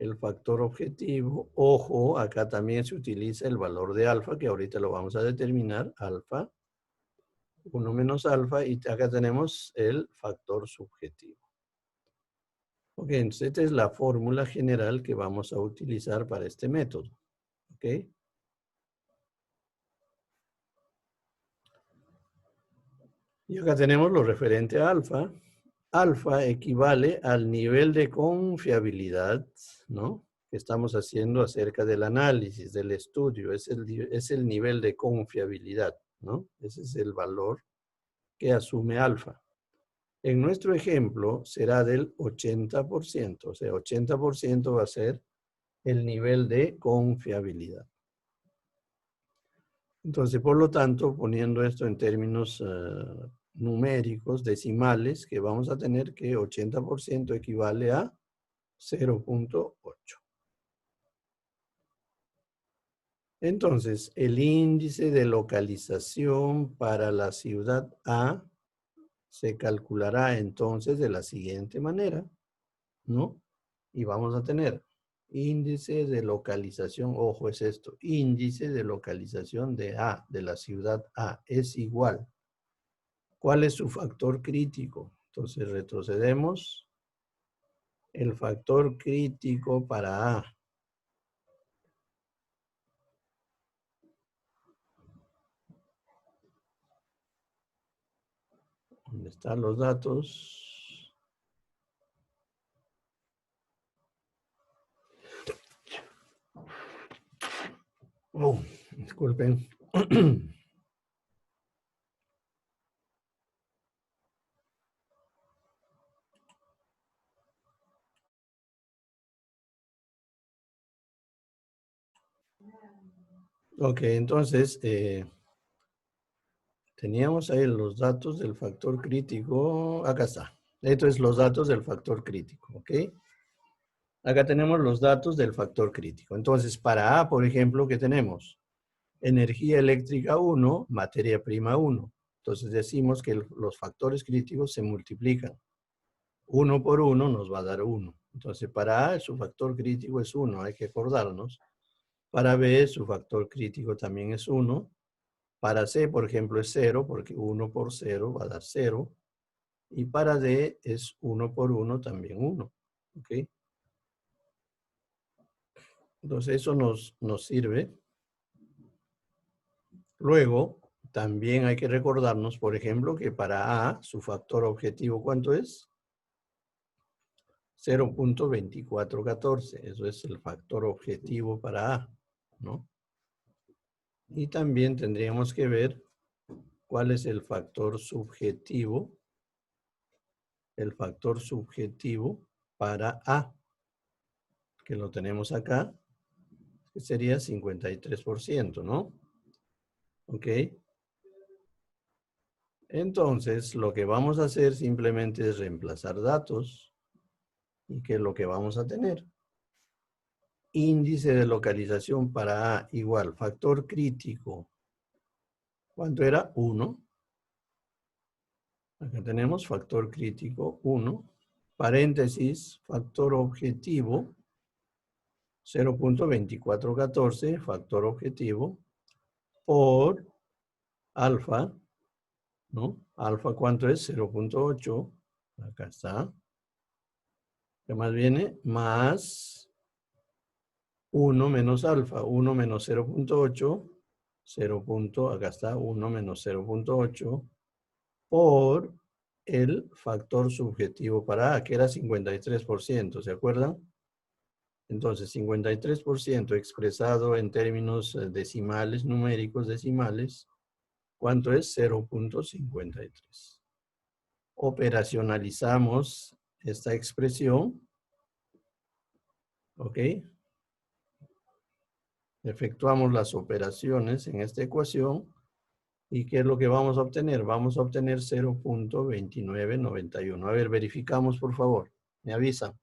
el factor objetivo. Ojo, acá también se utiliza el valor de alfa, que ahorita lo vamos a determinar, alfa. 1 menos alfa, y acá tenemos el factor subjetivo. Ok, entonces esta es la fórmula general que vamos a utilizar para este método. Ok. Y acá tenemos lo referente a alfa. Alfa equivale al nivel de confiabilidad, ¿no?, que estamos haciendo acerca del análisis, del estudio. Es el nivel de confiabilidad, ¿no? Ese es el valor que asume alfa. En nuestro ejemplo será del 80%, o sea, 80% va a ser el nivel de confiabilidad. Entonces, por lo tanto, poniendo esto en términos numéricos, decimales, que vamos a tener que 80% equivale a 0.8. Entonces, el índice de localización para la ciudad A se calculará entonces de la siguiente manera, ¿no? Y vamos a tener índice de localización, ojo es esto, índice de localización de A, de la ciudad A, es igual. ¿Cuál es su factor crítico? Entonces retrocedemos. El factor crítico para A. ¿Dónde están los datos? Oh, disculpen. Ok, entonces teníamos ahí los datos del factor crítico. Acá está. Esto es los datos del factor crítico, ¿ok? Acá tenemos los datos del factor crítico. Entonces, para A, por ejemplo, ¿qué tenemos? Energía eléctrica 1, materia prima 1. Entonces decimos que los factores críticos se multiplican. 1 por 1 nos va a dar 1. Entonces, para A, su factor crítico es 1, hay que acordarnos. Para B, su factor crítico también es 1. Para C, por ejemplo, es 0, porque 1 por 0 va a dar 0. Y para D es 1 por 1 también 1. ¿Ok? Entonces, eso nos sirve. Luego, también hay que recordarnos, por ejemplo, que para A, su factor objetivo, ¿cuánto es? 0.2414. Eso es el factor objetivo para A, ¿no? Y también tendríamos que ver cuál es el factor subjetivo. El factor subjetivo para A, que lo tenemos acá, que sería 53%, ¿no? ¿Ok? Entonces, lo que vamos a hacer simplemente es reemplazar datos. ¿Y qué es lo que vamos a tener? Índice de localización para A igual factor crítico. ¿Cuánto era? 1. Acá tenemos factor crítico 1. Paréntesis, factor objetivo 0.2414, factor objetivo, por alfa, ¿no? Alfa, ¿cuánto es? 0.8. Acá está. ¿Qué más viene? Más 1 menos alfa. 1 menos 0.8. 0. Acá está. 1 menos 0.8. Por el factor subjetivo para A, que era 53%. ¿Se acuerdan? Entonces, 53% expresado en términos decimales, numéricos decimales, ¿cuánto es? 0.53. Operacionalizamos esta expresión, ¿ok? Efectuamos las operaciones en esta ecuación, ¿y qué es lo que vamos a obtener? Vamos a obtener 0.2991. A ver, verificamos, por favor. Me avisan.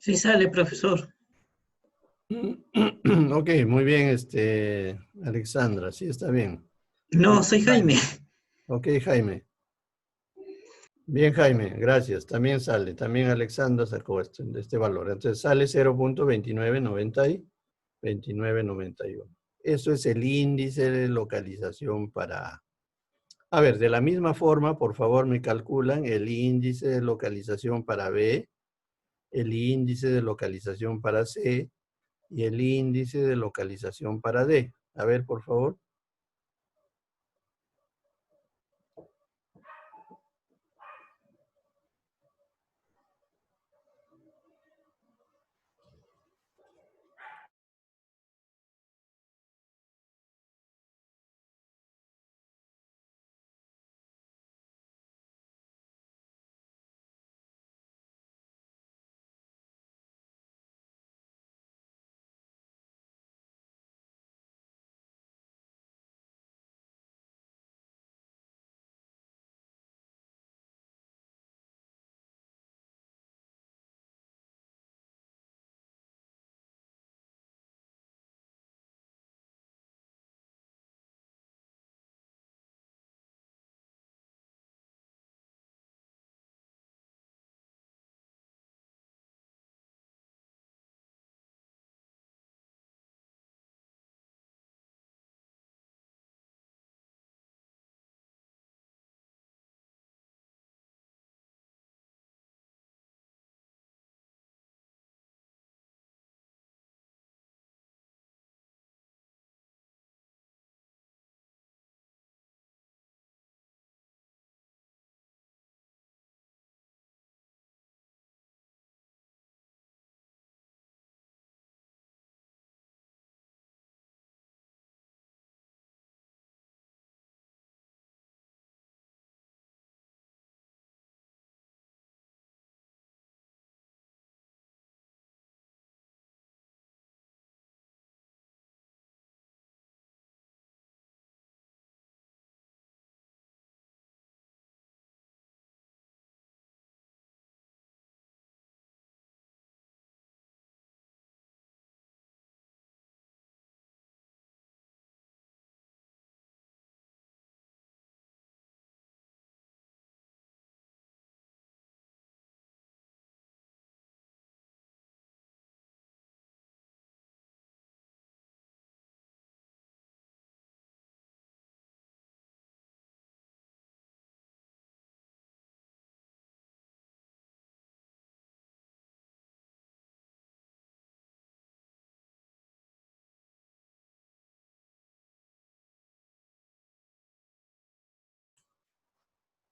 Sí sale, profesor. Ok, muy bien, Alexandra, sí está bien. No, soy Jaime. Ok, Jaime. Bien, Jaime, gracias. También sale, también Alexandra sacó este valor. Entonces sale 0.2991. Eso es el índice de localización para A. A ver, de la misma forma, por favor, me calculan el índice de localización para B, el índice de localización para C y el índice de localización para D. A ver, por favor.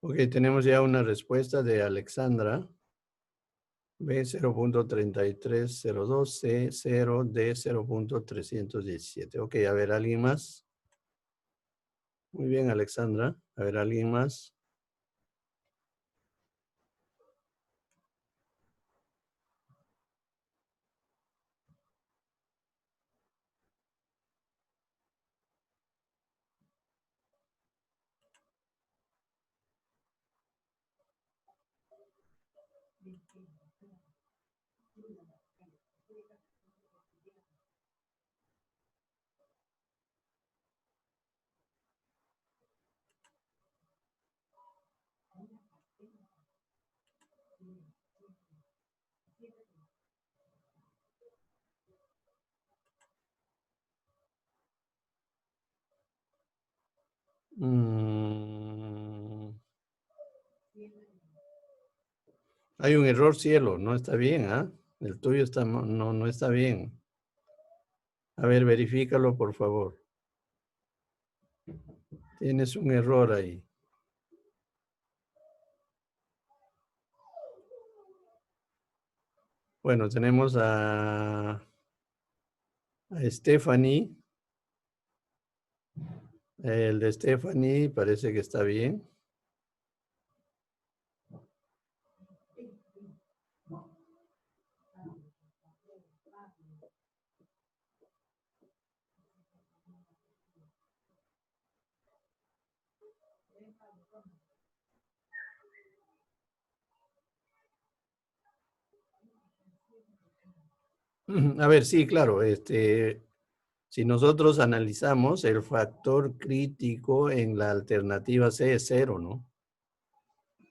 Ok, tenemos ya una respuesta de Alexandra. B 0.3302, C 0, D 0.317. Ok, a ver, ¿alguien más? Muy bien, Alexandra. A ver, ¿alguien más? Hay un error, cielo. No está bien, ¿ah? El tuyo está, no está bien. A ver, verifícalo, por favor. Tienes un error ahí. Bueno, tenemos a Stephanie. El de Stephanie parece que está bien. A ver, sí, claro. Si nosotros analizamos, el factor crítico en la alternativa C es 0, ¿no?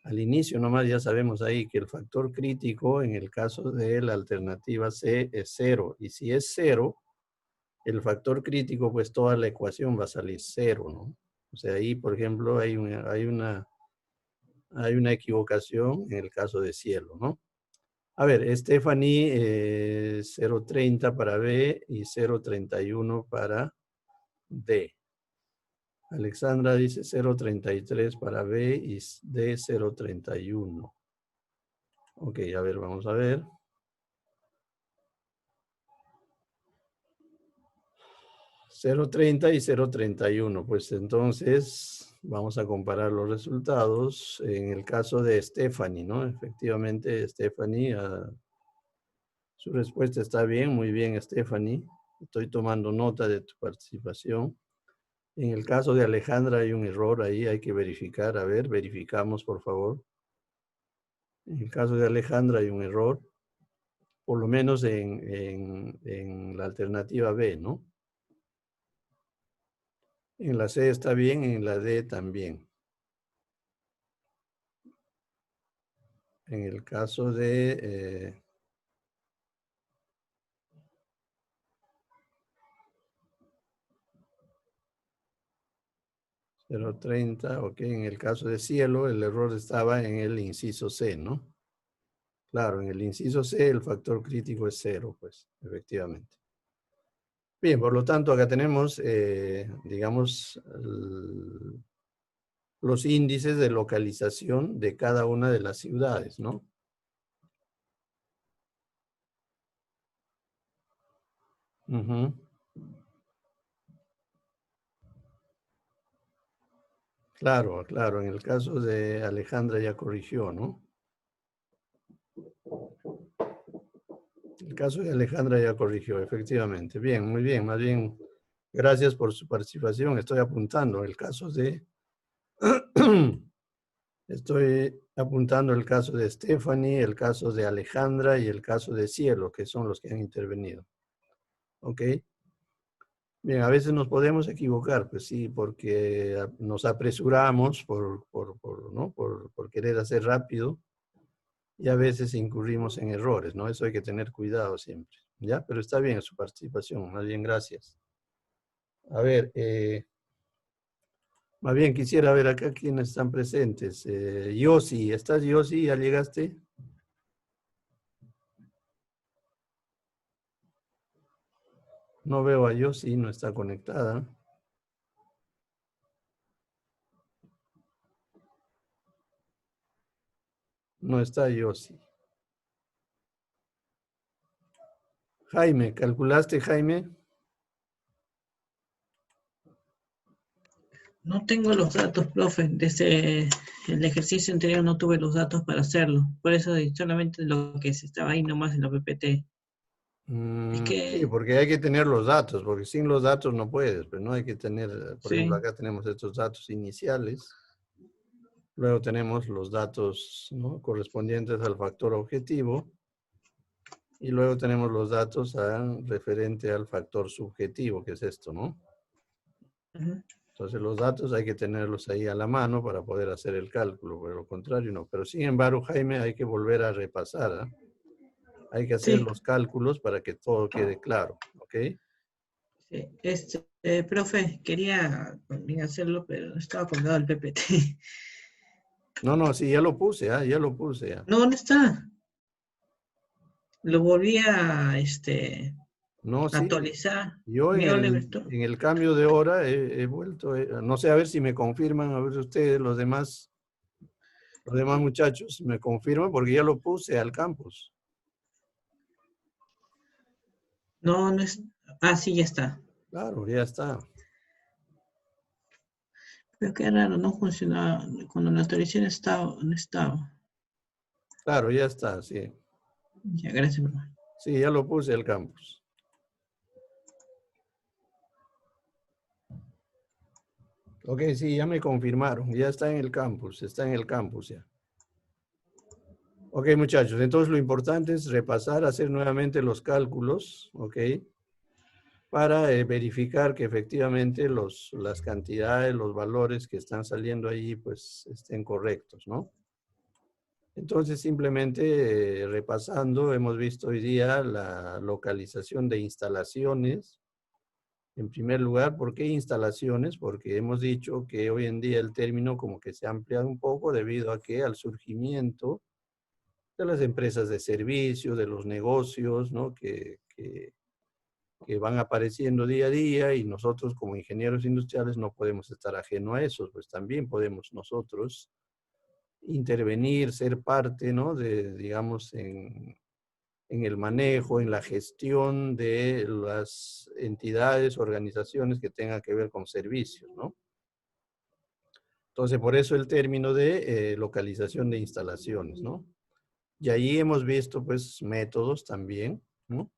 Al inicio nomás ya sabemos ahí que el factor crítico en el caso de la alternativa C es 0. Y si es 0, el factor crítico, pues toda la ecuación va a salir 0, ¿no? O sea, ahí, por ejemplo, hay una equivocación en el caso de cielo, ¿no? A ver, Stephanie, 0.30 para B y 0.31 para D. Alexandra dice 0.33 para B y D 0.31. Ok, a ver, vamos a ver. 0.30 y 0.31. Pues entonces vamos a comparar los resultados. En el caso de Stephanie, ¿no? Efectivamente, Stephanie, su respuesta está bien, muy bien, Stephanie. Estoy tomando nota de tu participación. En el caso de Alejandra hay un error ahí, hay que verificar. A ver, verificamos, por favor. En el caso de Alejandra hay un error, por lo menos en la alternativa B, ¿no? En la C está bien, en la D también. En el caso de... 0.30, ok, en el caso de cielo el error estaba en el inciso C, ¿no? Claro, en el inciso C el factor crítico es 0, pues, efectivamente. Bien, por lo tanto, acá tenemos, digamos, los índices de localización de cada una de las ciudades, ¿no? Ujú. Claro, claro, en el caso de Alejandra ya corrigió, ¿no? El caso de Alejandra ya corrigió, efectivamente. Bien, muy bien, más bien, gracias por su participación. Estoy apuntando el caso de... Estoy apuntando el caso de Stephanie, el caso de Alejandra y el caso de Cielo, que son los que han intervenido. ¿Ok? Bien, a veces nos podemos equivocar, pues sí, porque nos apresuramos ¿no? por querer hacer rápido y a veces incurrimos en errores, ¿no? Eso hay que tener cuidado siempre, ¿ya? Pero está bien su participación, más bien gracias. A ver, más bien quisiera ver acá quiénes están presentes. Yossi, ¿estás Yossi? ¿Ya llegaste? No veo a Yossi, no está conectada. No está Yossi. Jaime, ¿calculaste, Jaime? No tengo los datos, profe. Desde el ejercicio anterior no tuve los datos para hacerlo. Por eso solamente lo que se estaba ahí nomás en la PPT. Es Sí, que, porque hay que tener los datos, porque sin los datos no puedes, pero no hay que tener, por ejemplo, sí. acá tenemos estos datos iniciales, luego tenemos los datos, ¿no?, correspondientes al factor objetivo, y luego tenemos los datos referente al factor subjetivo, que es esto, ¿no? Ujú. Entonces los datos hay que tenerlos ahí a la mano para poder hacer el cálculo, por lo contrario no. Pero sin embargo, Jaime, hay que volver a repasar, ¿ah? Hay que hacer Sí, los cálculos para que todo quede claro, ¿ok? sí. Profe, quería también hacerlo, pero estaba colgado el PPT. No, no, sí, ya lo puse, ya lo puse, ya. No, ¿dónde está? Lo volví a No, sí, actualizar. yo Mi Oliver, ¿tú? en el cambio de hora he vuelto, no sé, a ver si me confirman, a ver ustedes, los demás muchachos, me confirman porque ya lo puse al campus. No, no es. Ah, sí, ya está. Claro, ya está. Pero qué raro, no funcionaba. Cuando la actualización estaba, no estaba. Claro, ya está, sí. Ya, gracias, profe. Sí, ya lo puse al campus. Ok, sí, ya me confirmaron, ya está en el campus ya. Ok, muchachos, entonces lo importante es repasar, hacer nuevamente los cálculos, ok, para verificar que efectivamente las cantidades, los valores que están saliendo ahí, pues estén correctos, ¿no? Entonces, simplemente repasando, hemos visto hoy día la localización de instalaciones. En primer lugar, ¿por qué instalaciones? Porque hemos dicho que hoy en día el término como que se ha ampliado un poco debido a que al surgimiento de las empresas de servicio, de los negocios, ¿no? Que van apareciendo día a día y nosotros como ingenieros industriales no podemos estar ajeno a eso, pues también podemos nosotros intervenir, ser parte, ¿no? De, digamos, en el manejo, en la gestión de las entidades, organizaciones que tengan que ver con servicios, ¿no? Entonces, por eso el término de localización de instalaciones, ¿no? Y ahí hemos visto, pues, métodos también, ¿no?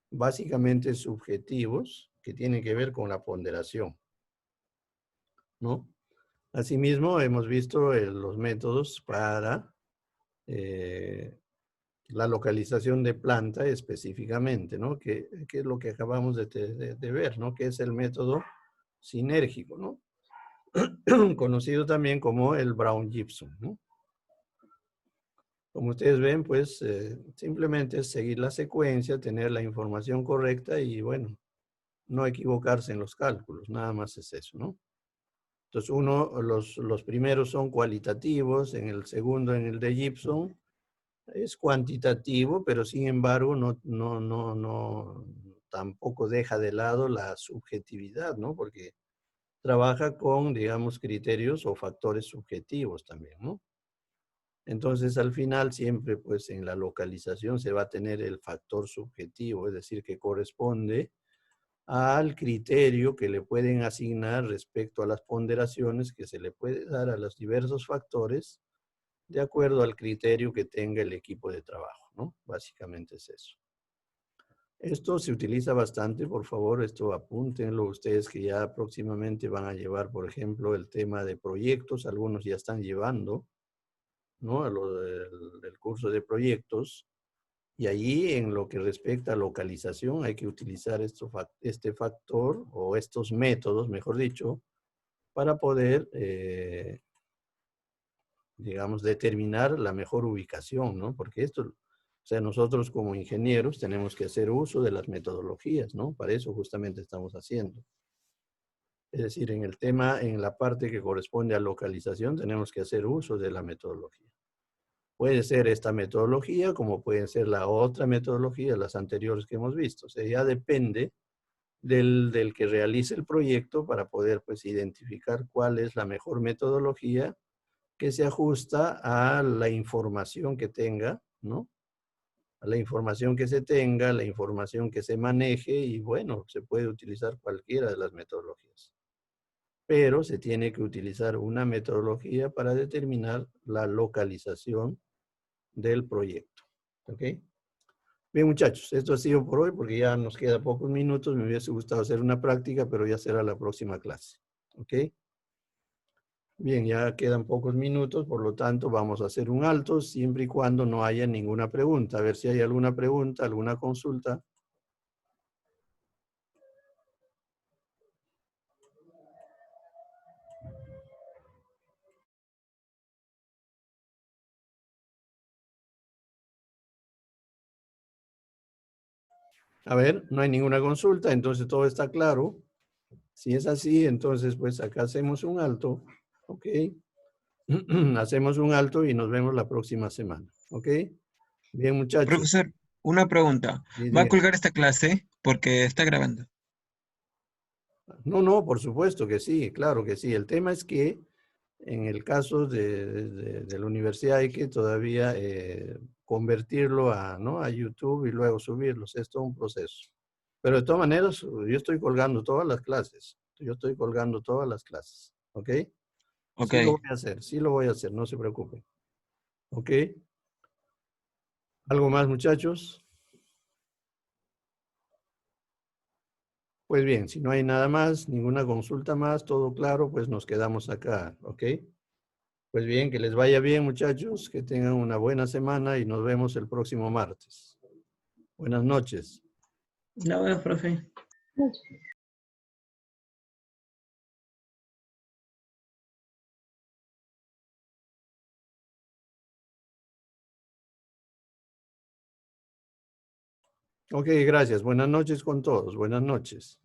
Básicamente subjetivos que tienen que ver con la ponderación, ¿no? Asimismo, hemos visto los métodos para la localización de planta específicamente, ¿no? Que es lo que acabamos de ver, ¿no? Que es el método sinérgico, ¿no? Conocido también como el Brown-Gibson, ¿no? Como ustedes ven, pues simplemente es seguir la secuencia, tener la información correcta y, bueno, no equivocarse en los cálculos, nada más es eso, ¿no? Entonces, los primeros son cualitativos, en el segundo, en el de Gibson, es cuantitativo, pero sin embargo no, tampoco deja de lado la subjetividad, ¿no? Porque trabaja con, digamos, criterios o factores subjetivos también, ¿no? Entonces, al final, siempre, pues, en la localización se va a tener el factor subjetivo, es decir, que corresponde al criterio que le pueden asignar respecto a las ponderaciones que se le puede dar a los diversos factores de acuerdo al criterio que tenga el equipo de trabajo, ¿no? Básicamente es eso. Esto se utiliza bastante, por favor, esto apúntenlo ustedes que ya próximamente van a llevar, por ejemplo, el tema de proyectos, algunos ya están llevando, ¿no? El curso de proyectos, y allí en lo que respecta a localización hay que utilizar este factor o estos métodos, mejor dicho, para poder, digamos, determinar la mejor ubicación, ¿no? Porque esto, o sea, nosotros como ingenieros tenemos que hacer uso de las metodologías, ¿no? Para eso justamente estamos haciendo. Es decir, en el tema, en la parte que corresponde a localización, tenemos que hacer uso de la metodología. Puede ser esta metodología, como puede ser la otra metodología, las anteriores que hemos visto. O sea, ya depende del que realice el proyecto para poder, pues, identificar cuál es la mejor metodología que se ajusta a la información que tenga, ¿no? A la información que se tenga, la información que se maneje y, bueno, se puede utilizar cualquiera de las metodologías. Pero se tiene que utilizar una metodología para determinar la localización del proyecto. ¿Ok? Bien, muchachos, esto ha sido por hoy porque ya nos queda pocos minutos. Me hubiese gustado hacer una práctica, pero ya será la próxima clase. ¿Ok? Bien, ya quedan pocos minutos, por lo tanto vamos a hacer un alto siempre y cuando no haya ninguna pregunta. A ver si hay alguna pregunta, alguna consulta. A ver, no hay ninguna consulta, entonces todo está claro. Si es así, entonces pues acá hacemos un alto, ¿ok? Hacemos un alto y nos vemos la próxima semana, ¿ok? Bien, muchachos. Profesor, una pregunta. Sí, ¿Va a dígame. colgar esta clase? Porque está grabando. No, no, por supuesto que sí, claro que sí. El tema es que en el caso de la universidad hay que todavía convertirlo a, ¿no? a YouTube y luego subirlos. Es todo un proceso. Pero de todas maneras, yo estoy colgando todas las clases. Yo estoy colgando todas las clases. ¿Ok? Ok. Sí lo voy a hacer, sí lo voy a hacer, no se preocupen. ¿Ok? ¿Algo más, muchachos? Pues bien, si no hay nada más, ninguna consulta más, todo claro, pues nos quedamos acá. ¿Ok? Pues bien, que les vaya bien, muchachos, que tengan una buena semana y nos vemos el próximo martes. Buenas noches. La verdad, profe. Ok, gracias. Buenas noches con todos. Buenas noches.